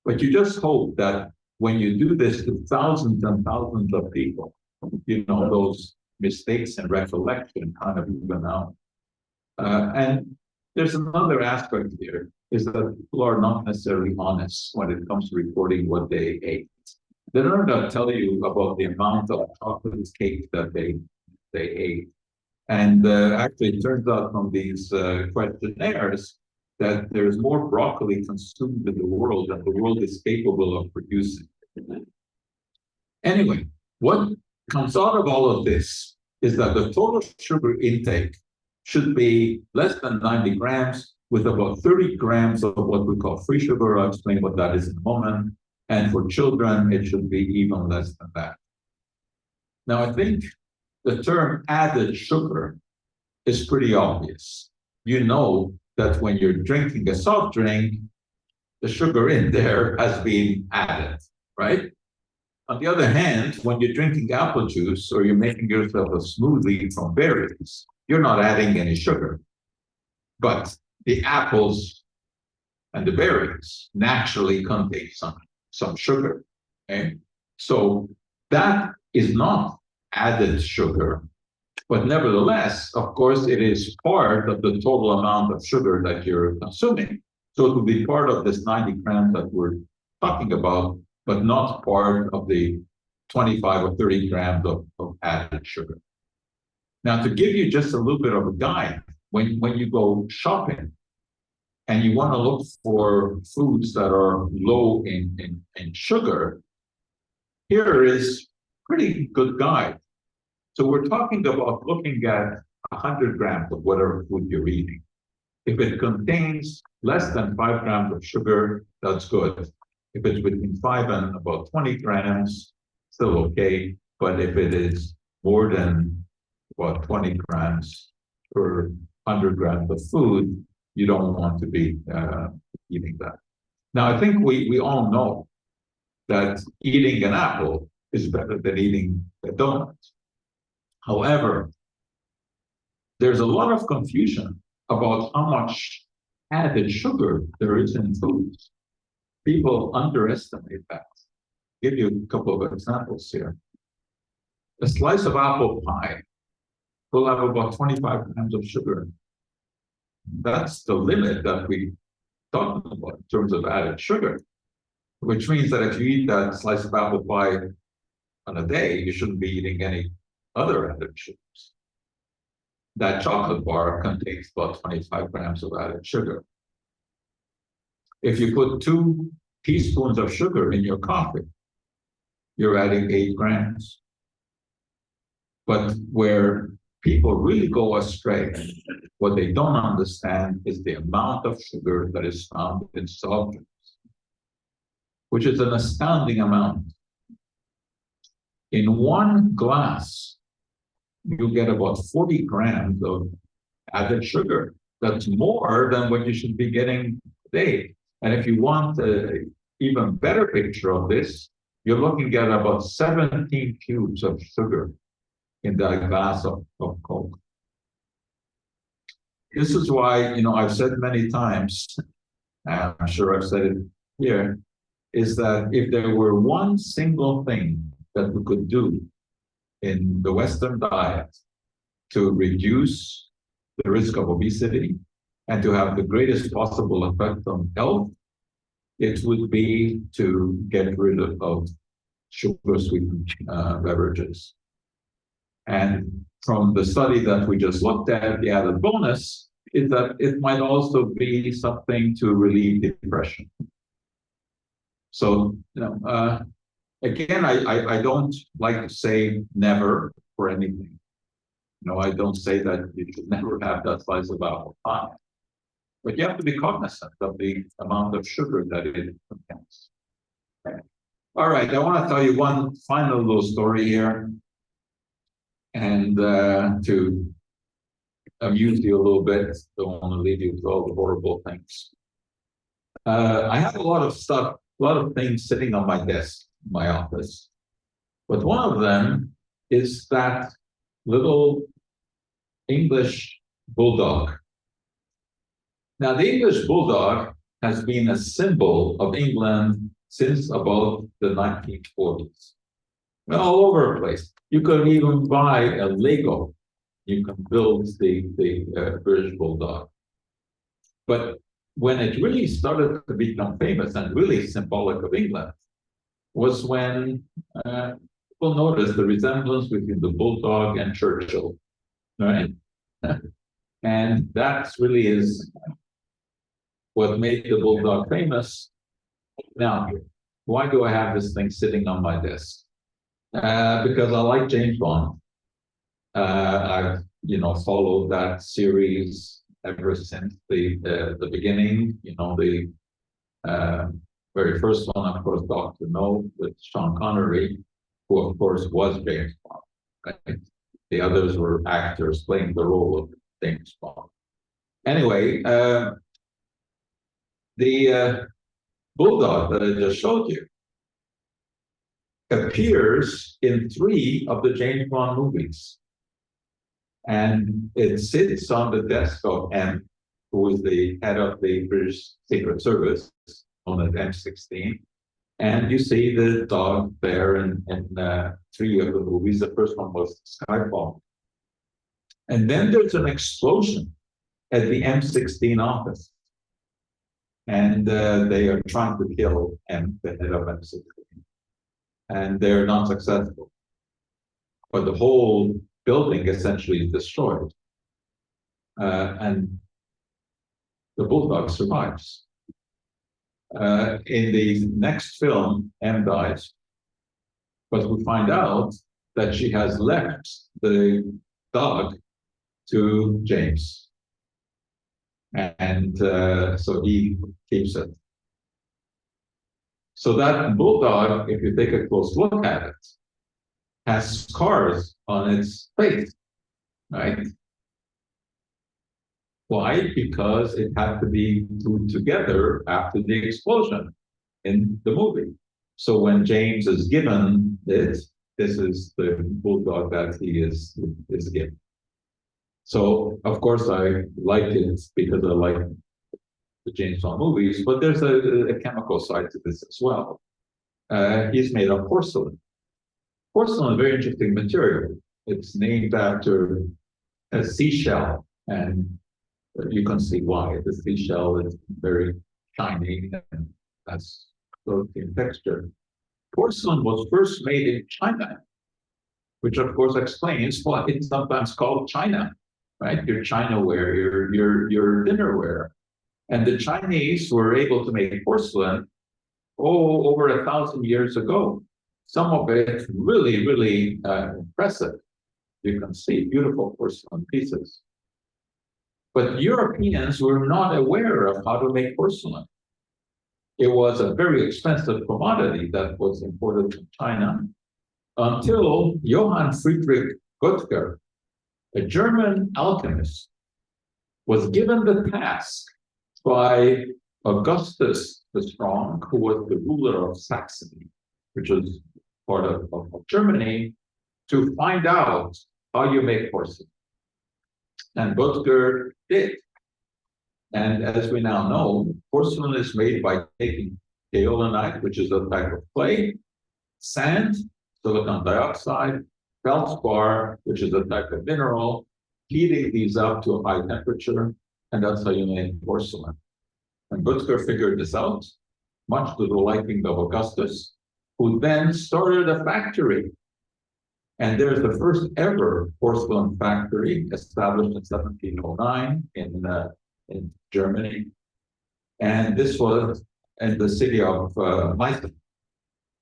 But you just hope that when you do this to thousands and thousands of people, those mistakes and recollection kind of even out. And there's another aspect here, is that people are not necessarily honest when it comes to reporting what they ate. They're not going to tell you about the amount of chocolate cake that they ate. And actually, it turns out from these questionnaires that there's more broccoli consumed in the world than the world is capable of producing. Anyway, what comes out of all of this is that the total sugar intake should be less than 90 grams, with about 30 grams of what we call free sugar. I'll explain what that is in a moment. And for children, it should be even less than that. Now, I think the term added sugar is pretty obvious. You know that when you're drinking a soft drink, the sugar in there has been added, right? On the other hand, when you're drinking apple juice or you're making yourself a smoothie from berries, you're not adding any sugar. But the apples and the berries naturally contain some sugar, okay? So that is not added sugar, but nevertheless, of course, it is part of the total amount of sugar that you're consuming. So it will be part of this 90 grams that we're talking about, but not part of the 25 or 30 grams of added sugar. Now, to give you just a little bit of a guide, when you go shopping and you want to look for foods that are low in sugar, here is pretty good guide. So we're talking about looking at 100 grams of whatever food you're eating. If it contains less than 5 grams of sugar, that's good. If it's between 5 and about 20 grams, still okay. But if it is more than about 20 grams per 100 grams of food, you don't want to be eating that. Now, I think we all know that eating an apple is better than eating a donut. However, there's a lot of confusion about how much added sugar there is in foods. People underestimate that. I'll give you a couple of examples here. A slice of apple pie will have about 25 grams of sugar. That's the limit that we talk about in terms of added sugar, which means that if you eat that slice of apple pie on a day, you shouldn't be eating any other added sugars. That chocolate bar contains about 25 grams of added sugar. If you put 2 teaspoons of sugar in your coffee, you're adding 8 grams. But where people really go astray, what they don't understand is the amount of sugar that is found in soft drinks, which is an astounding amount. In 1 glass, you get about 40 grams of added sugar. That's more than what you should be getting today. And if you want an even better picture of this, you're looking at about 17 cubes of sugar in that glass of Coke. This is why, I've said many times, I'm sure I've said it here, is that if there were one single thing that we could do in the Western diet to reduce the risk of obesity and to have the greatest possible effect on health, it would be to get rid of sugar-sweetened beverages. And from the study that we just looked at, the added bonus is that it might also be something to relieve depression. So, again, I don't like to say never for anything. I don't say that you should never have that slice of apple pie. But you have to be cognizant of the amount of sugar that it contains. Okay. All right, I want to tell you one final little story here, and to amuse you a little bit. Don't want to leave you with all the horrible things. I have a lot of stuff, a lot of things sitting on my desk, in my office. But one of them is that little English bulldog. Now, the English bulldog has been a symbol of England since about the 1940s. All over the place. You could even buy a Lego. You can build the British bulldog. But when it really started to become famous and really symbolic of England was when people noticed the resemblance between the bulldog and Churchill, right? And that really is what made the bulldog famous. Now, why do I have this thing sitting on my desk? Because I like James Bond. I've followed that series ever since the beginning. The very first one, of course, Dr. No, with Sean Connery, who of course was James Bond. Right? The others were actors playing the role of James Bond. Anyway, the bulldog that I just showed you appears in 3 of the James Bond movies. And it sits on the desk of M, who is the head of the British Secret Service, known as M16. And you see the dog there in 3 of the movies. The first one was Skyfall. And then there's an explosion at the M16 office. And they are trying to kill M, the head of M16. And they're not successful. But the whole building essentially is destroyed. And the bulldog survives. In the next film, M dies. But we find out that she has left the dog to James. And so he keeps it. So that bulldog, if you take a close look at it, has scars on its face, right? Why? Because it had to be glued together after the explosion in the movie. So when James is given it, this is the bulldog that he is given. So, of course, I like it because I like the James Bond movies, but there's a chemical side to this as well. He's made of porcelain. Porcelain is a very interesting material. It's named after a seashell, and you can see why. The seashell is very shiny and has silky texture. Porcelain was first made in China, which of course explains why it's sometimes called China, right? Your Chinaware, your dinnerware. And the Chinese were able to make porcelain, over 1,000 years ago. Some of it really, really impressive. You can see beautiful porcelain pieces. But Europeans were not aware of how to make porcelain. It was a very expensive commodity that was imported from China until Johann Friedrich Göttger, a German alchemist, was given the task by Augustus the Strong, who was the ruler of Saxony, which was part of Germany, to find out how you make porcelain. And Butker did. And as we now know, porcelain is made by taking kaolinite, which is a type of clay, sand, silicon dioxide, feldspar, which is a type of mineral, heating these up to a high temperature, and that's how you make porcelain. And Butker figured this out, much to the liking of Augustus, who then started a factory. And there's the first ever porcelain factory established in 1709 in Germany. And this was in the city of Meissen.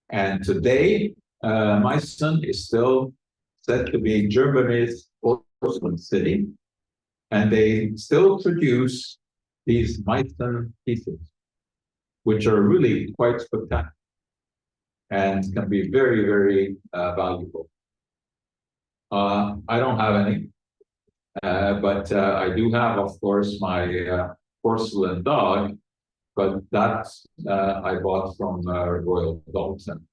And today, Meissen is still said to be Germany's porcelain city. And they still produce these Meissen pieces, which are really quite spectacular and can be very, very valuable. I don't have any, but I do have, of course, my porcelain dog, but that I bought from Royal Dalton.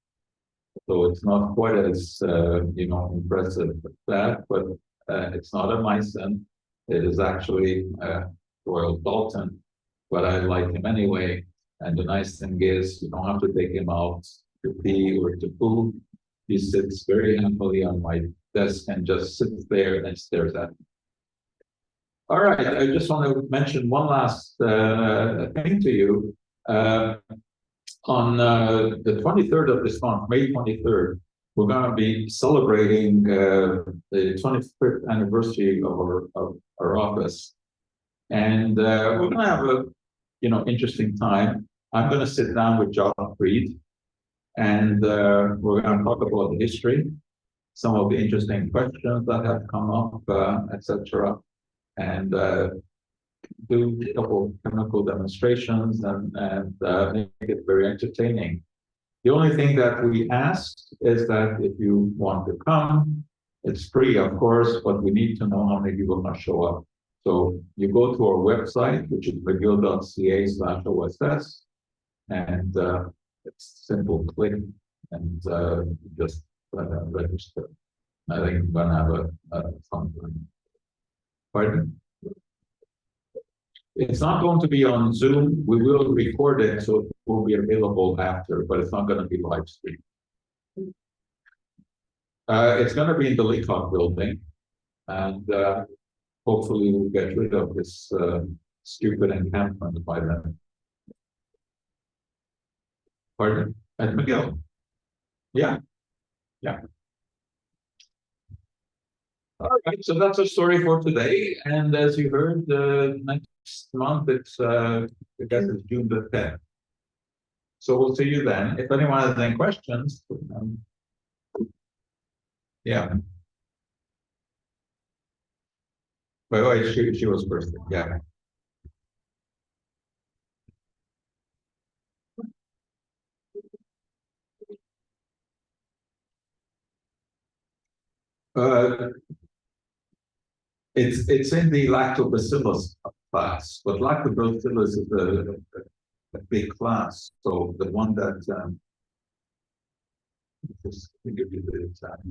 So it's not quite as, impressive as that, but it's not a Meissen. It is actually Royal Dalton, but I like him anyway. And the nice thing is, you don't have to take him out to pee or to poo. He sits very happily on my desk and just sits there and stares at me. All right, I just want to mention one last thing to you. On the 23rd of this month, May 23rd, we're going to be celebrating the 25th anniversary of our office. And we're going to have a interesting time. I'm going to sit down with John Freed, and we're going to talk about the history, some of the interesting questions that have come up, etc., and do a couple of chemical demonstrations and make it very entertaining. The only thing that we ask is that if you want to come, it's free, of course, but we need to know how many people are going to show up. So you go to our website, which is mcgill.ca/OSS, and it's simple click and just register. I think we're going to have a fun time. Pardon? It's not going to be on Zoom. We will record it, so it will be available after, but it's not going to be live streamed. It's going to be in the Leacock building, and hopefully we'll get rid of this stupid encampment by then. Pardon? At McGill. Yeah. Yeah. All right, so that's our story for today. And as you heard, next month it's I guess it's June the 10th. So we'll see you then. If anyone has any questions, yeah. By the way, she was first. Yeah. It's in the lactobacillus class, but lactobacillus is a big class. So the one that just to give you the exact.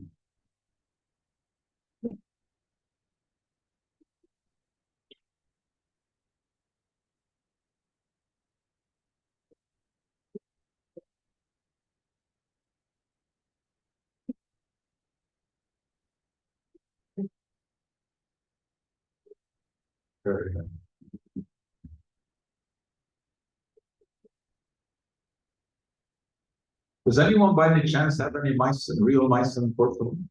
Very good. Does anyone by any chance have any real Meissen porcelain?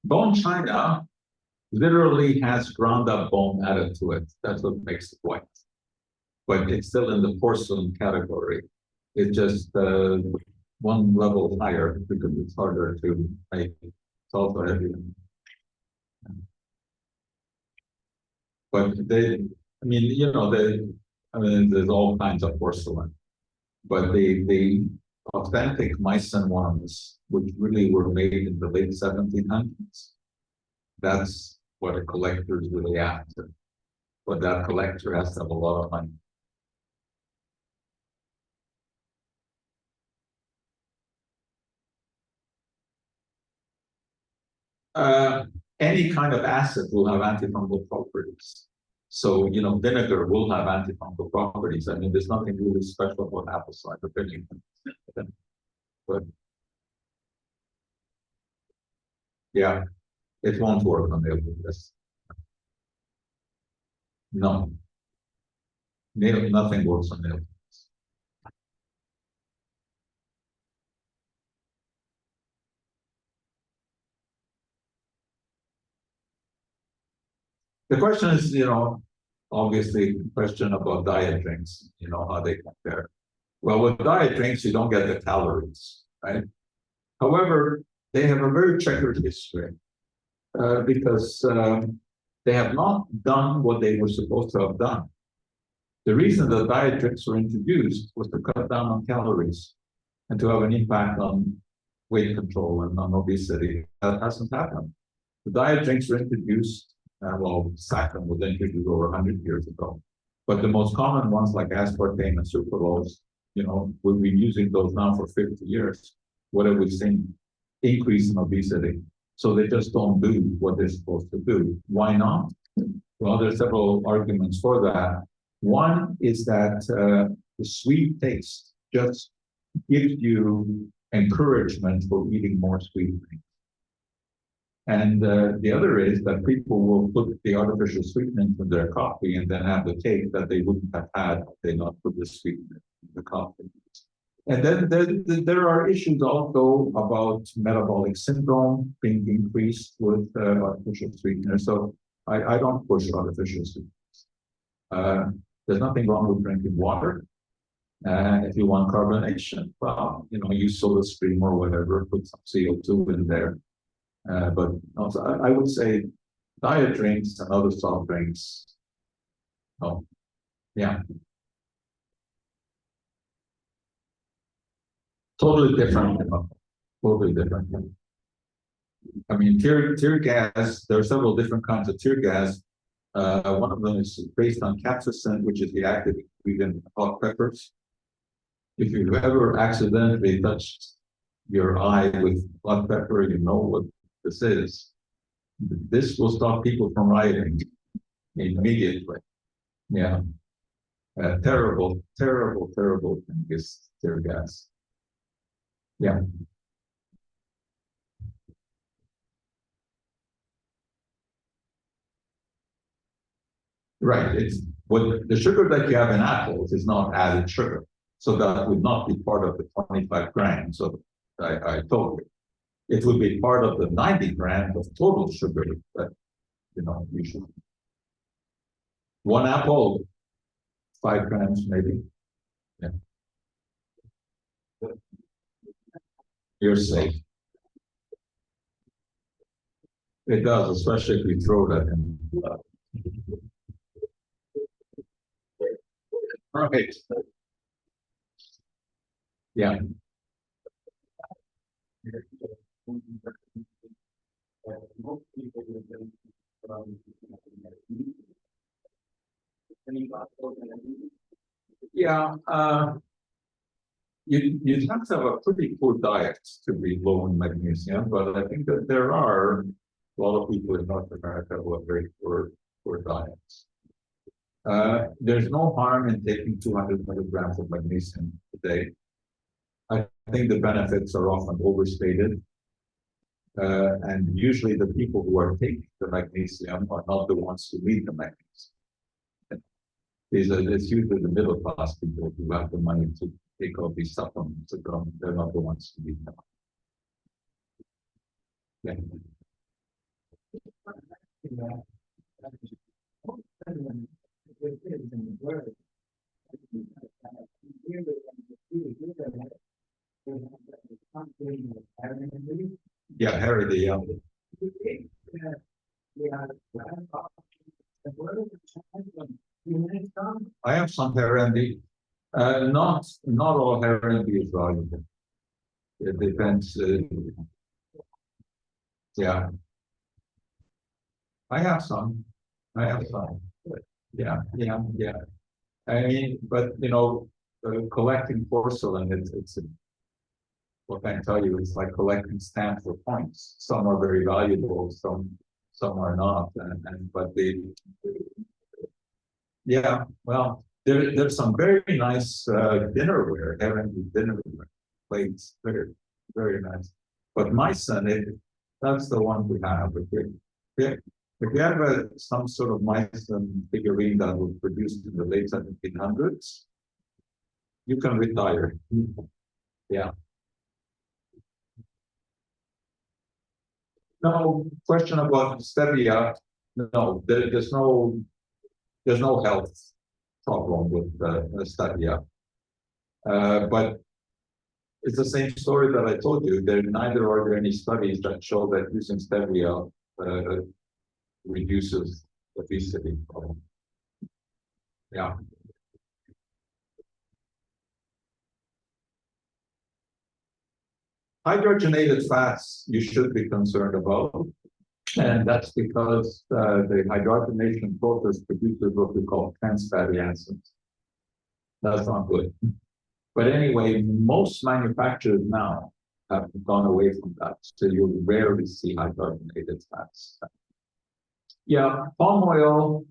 Bone china literally has ground up bone added to it. That's what makes it white. But it's still in the porcelain category. It's just one level higher because it's harder to make. It's also heavier. But there's all kinds of porcelain. But the authentic Meissen ones, which really were made in the late 1700s, that's what a collector is really after. But that collector has to have a lot of money. Any kind of acid will have antifungal properties. So, vinegar will have antifungal properties. I mean, there's nothing really special about apple cider vinegar. But yeah, it won't work on nail fungus. No, nothing works on nail fungus. The question is, obviously, the question about diet drinks, how they compare. Well, with diet drinks, you don't get the calories, right? However, they have a very checkered history because they have not done what they were supposed to have done. The reason that diet drinks were introduced was to cut down on calories and to have an impact on weight control and on obesity. That hasn't happened. The diet drinks were introduced, saccharin was introduced over 100 years ago. But the most common ones like aspartame and sucralose, we've been using those now for 50 years. What have we seen? Increase in obesity. So they just don't do what they're supposed to do. Why not? Well, there's several arguments for that. One is that the sweet taste just gives you encouragement for eating more sweet things. And the other is that people will put the artificial sweetening in their coffee and then have the taste that they wouldn't have had if they not put the sweetener in the coffee. And then there are issues also about metabolic syndrome being increased with artificial sweeteners. So I don't push artificial sweeteners. There's nothing wrong with drinking water. If you want carbonation, well, use SodaStream or whatever, put some CO2 in there. But also, I would say diet drinks and other soft drinks. Oh, yeah. Totally different. Totally different. I mean, tear gas, there are several different kinds of tear gas. One of them is based on capsaicin, which is the active ingredient in hot peppers. If you've ever accidentally touched your eye with hot pepper, you know what this is. This will stop people from rioting immediately. Yeah. Terrible, terrible, terrible thing is tear gas. Yeah. Right. It's what the sugar that you have in apples is not added sugar. So that would not be part of the 25 grams of I told you. It would be part of the 90 grams of total sugar that you should. One apple, 5 grams maybe. Yeah. You're safe. It does, especially if you throw that in. Right. Yeah. Yeah. You have to have a pretty poor diet to be low in magnesium, but I think that there are a lot of people in North America who have very poor diets. There's no harm in taking 200 milligrams of magnesium a day. I think the benefits are often overstated. And usually the people who are taking the magnesium are not the ones who need the magnesium. It's usually the middle class people who have the money to take all these supplements. They're not the ones who need them. Yeah. Yeah, Harry the Younger. I have some Harry Not all heron is valuable. It depends. Yeah, I have some. I have some. Yeah. I mean, but collecting porcelain, it's what can I tell you? It's like collecting stamps for points. Some are very valuable, some are not, and but yeah. Well, there's some very nice dinnerware, heavenly dinnerware plates, very nice. But my son, that's the one we have. If you have some sort of Meissen figurine that was produced in the late 1700s, you can retire. Yeah. No question about stevia. No, there's no health problem with stevia. But it's the same story that I told you. Neither are there any studies that show that using stevia reduces obesity problem. Yeah. Hydrogenated fats you should be concerned about, and that's because the hydrogenation process produces what we call trans fatty acids. That's not good. But anyway, most manufacturers now have gone away from that, so you rarely see hydrogenated fats. Yeah, palm oil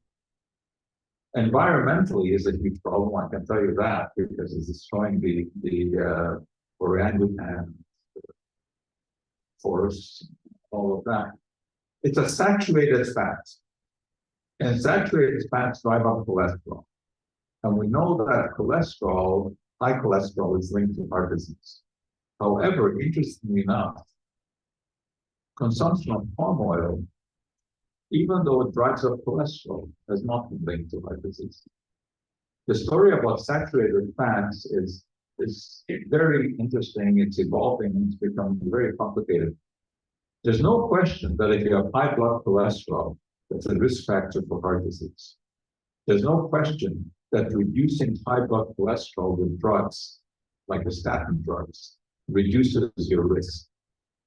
environmentally is a huge problem. I can tell you that because it's destroying the orangutan forests, all of that. It's a saturated fat, and saturated fats drive up cholesterol. And we know that high cholesterol, is linked to heart disease. However, interestingly enough, consumption of palm oil, even though it drives up cholesterol, has not been linked to heart disease. The story about saturated fats is very interesting. It's evolving. It's becoming very complicated. There's no question that if you have high blood cholesterol, that's a risk factor for heart disease. There's no question that reducing high blood cholesterol with drugs, like the statin drugs, reduces your risk.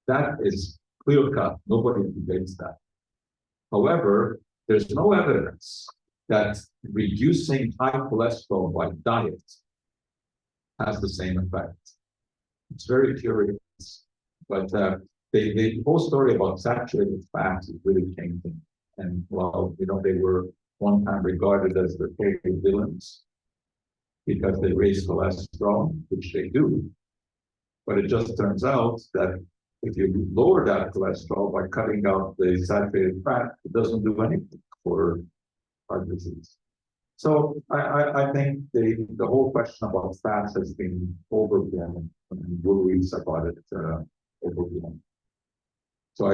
That is clear cut. Nobody debates that. However, there's no evidence that reducing high cholesterol by diet has the same effect. It's very curious, but the whole story about saturated fats is really changing. And well, they were one time regarded as the total villains because they raise cholesterol, which they do. But it just turns out that if you lower that cholesterol by cutting out the saturated fat, it doesn't do anything for heart disease. So I think the whole question about fats has been overblown, and worries about it overblown. So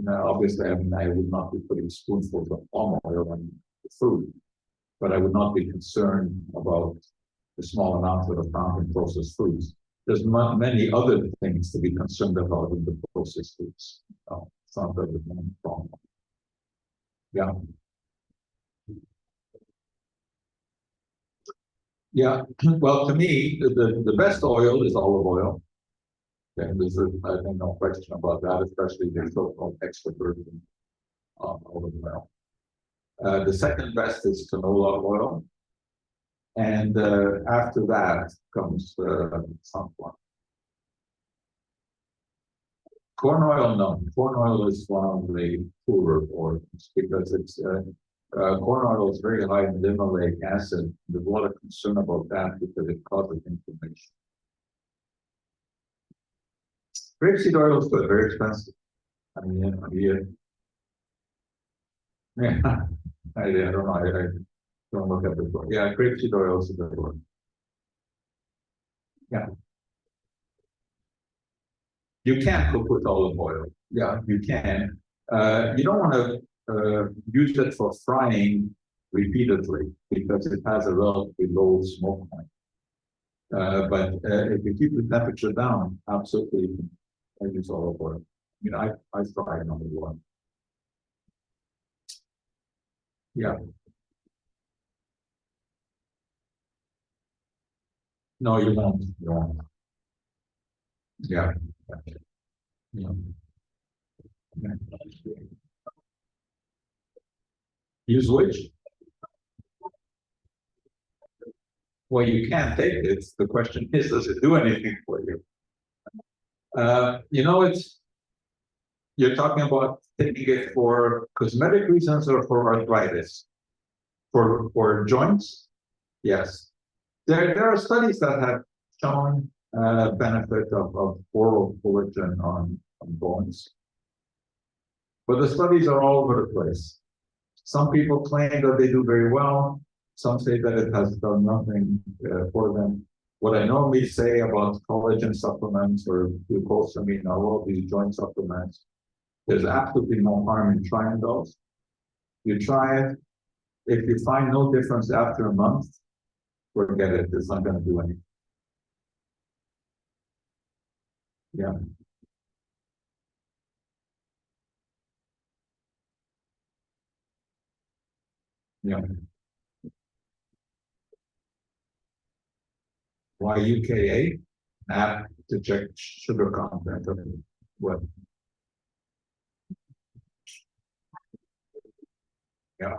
obviously, I would not be putting spoonfuls of palm oil on the food, but I would not be concerned about the small amounts that are found in processed foods. There's many other things to be concerned about in the processed foods. It's not the main problem. Yeah. Yeah. Well, to me, the best oil is olive oil. And there's I think no question about that, especially the so-called extra virgin olive oil. The second best is canola oil. And after that comes sunflower. Corn oil, no. Corn oil is one of the poorer oils because it's corn oil is very high in linoleic acid. There's a lot of concern about that because it causes inflammation. Grapeseed oil is good, very expensive. I mean, yeah. I don't know. I don't look at this one. Yeah, grapeseed oil is a good one. Yeah. You can cook with olive oil. Yeah, you can. You don't want to use it for frying repeatedly because it has a relatively low smoke point. But if you keep the temperature down, absolutely you can use olive oil. I fry it on the oil. Yeah. No, you won't. You won't. Yeah. Yeah. Use which? Well, you can't take it. The question is, does it do anything for you? You're talking about taking it for cosmetic reasons or for arthritis? For joints? Yes. There are studies that have shown benefit of oral collagen on bones. But the studies are all over the place. Some people claim that they do very well. Some say that it has done nothing for them. What I normally say about collagen supplements or glucosamine, all of these joint supplements, there's absolutely no harm in trying those. You try it. If you find no difference after a month, forget it. It's not going to do anything. Yeah. Yeah. YUKA app to check sugar content of what? Yeah.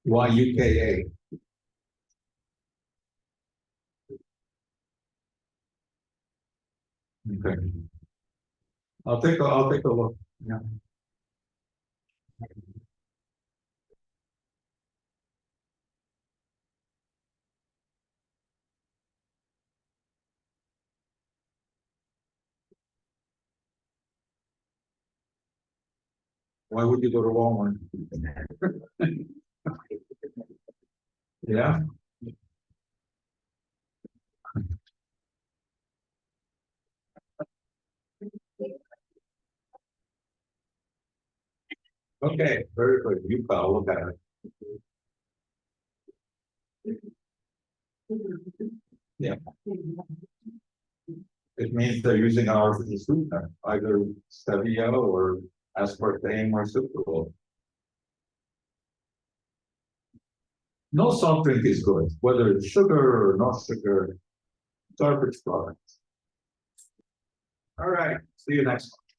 YUKA. Okay. I'll take a look. Yeah. Why would you go to Walmart? Yeah. Okay. Very good. You I'll look at it. Yeah. It means they're using ours as a sweetener, either stevia or aspartame or sucralose. No soft drink is good, whether it's sugar or not sugar, garbage products. All right, see you next time.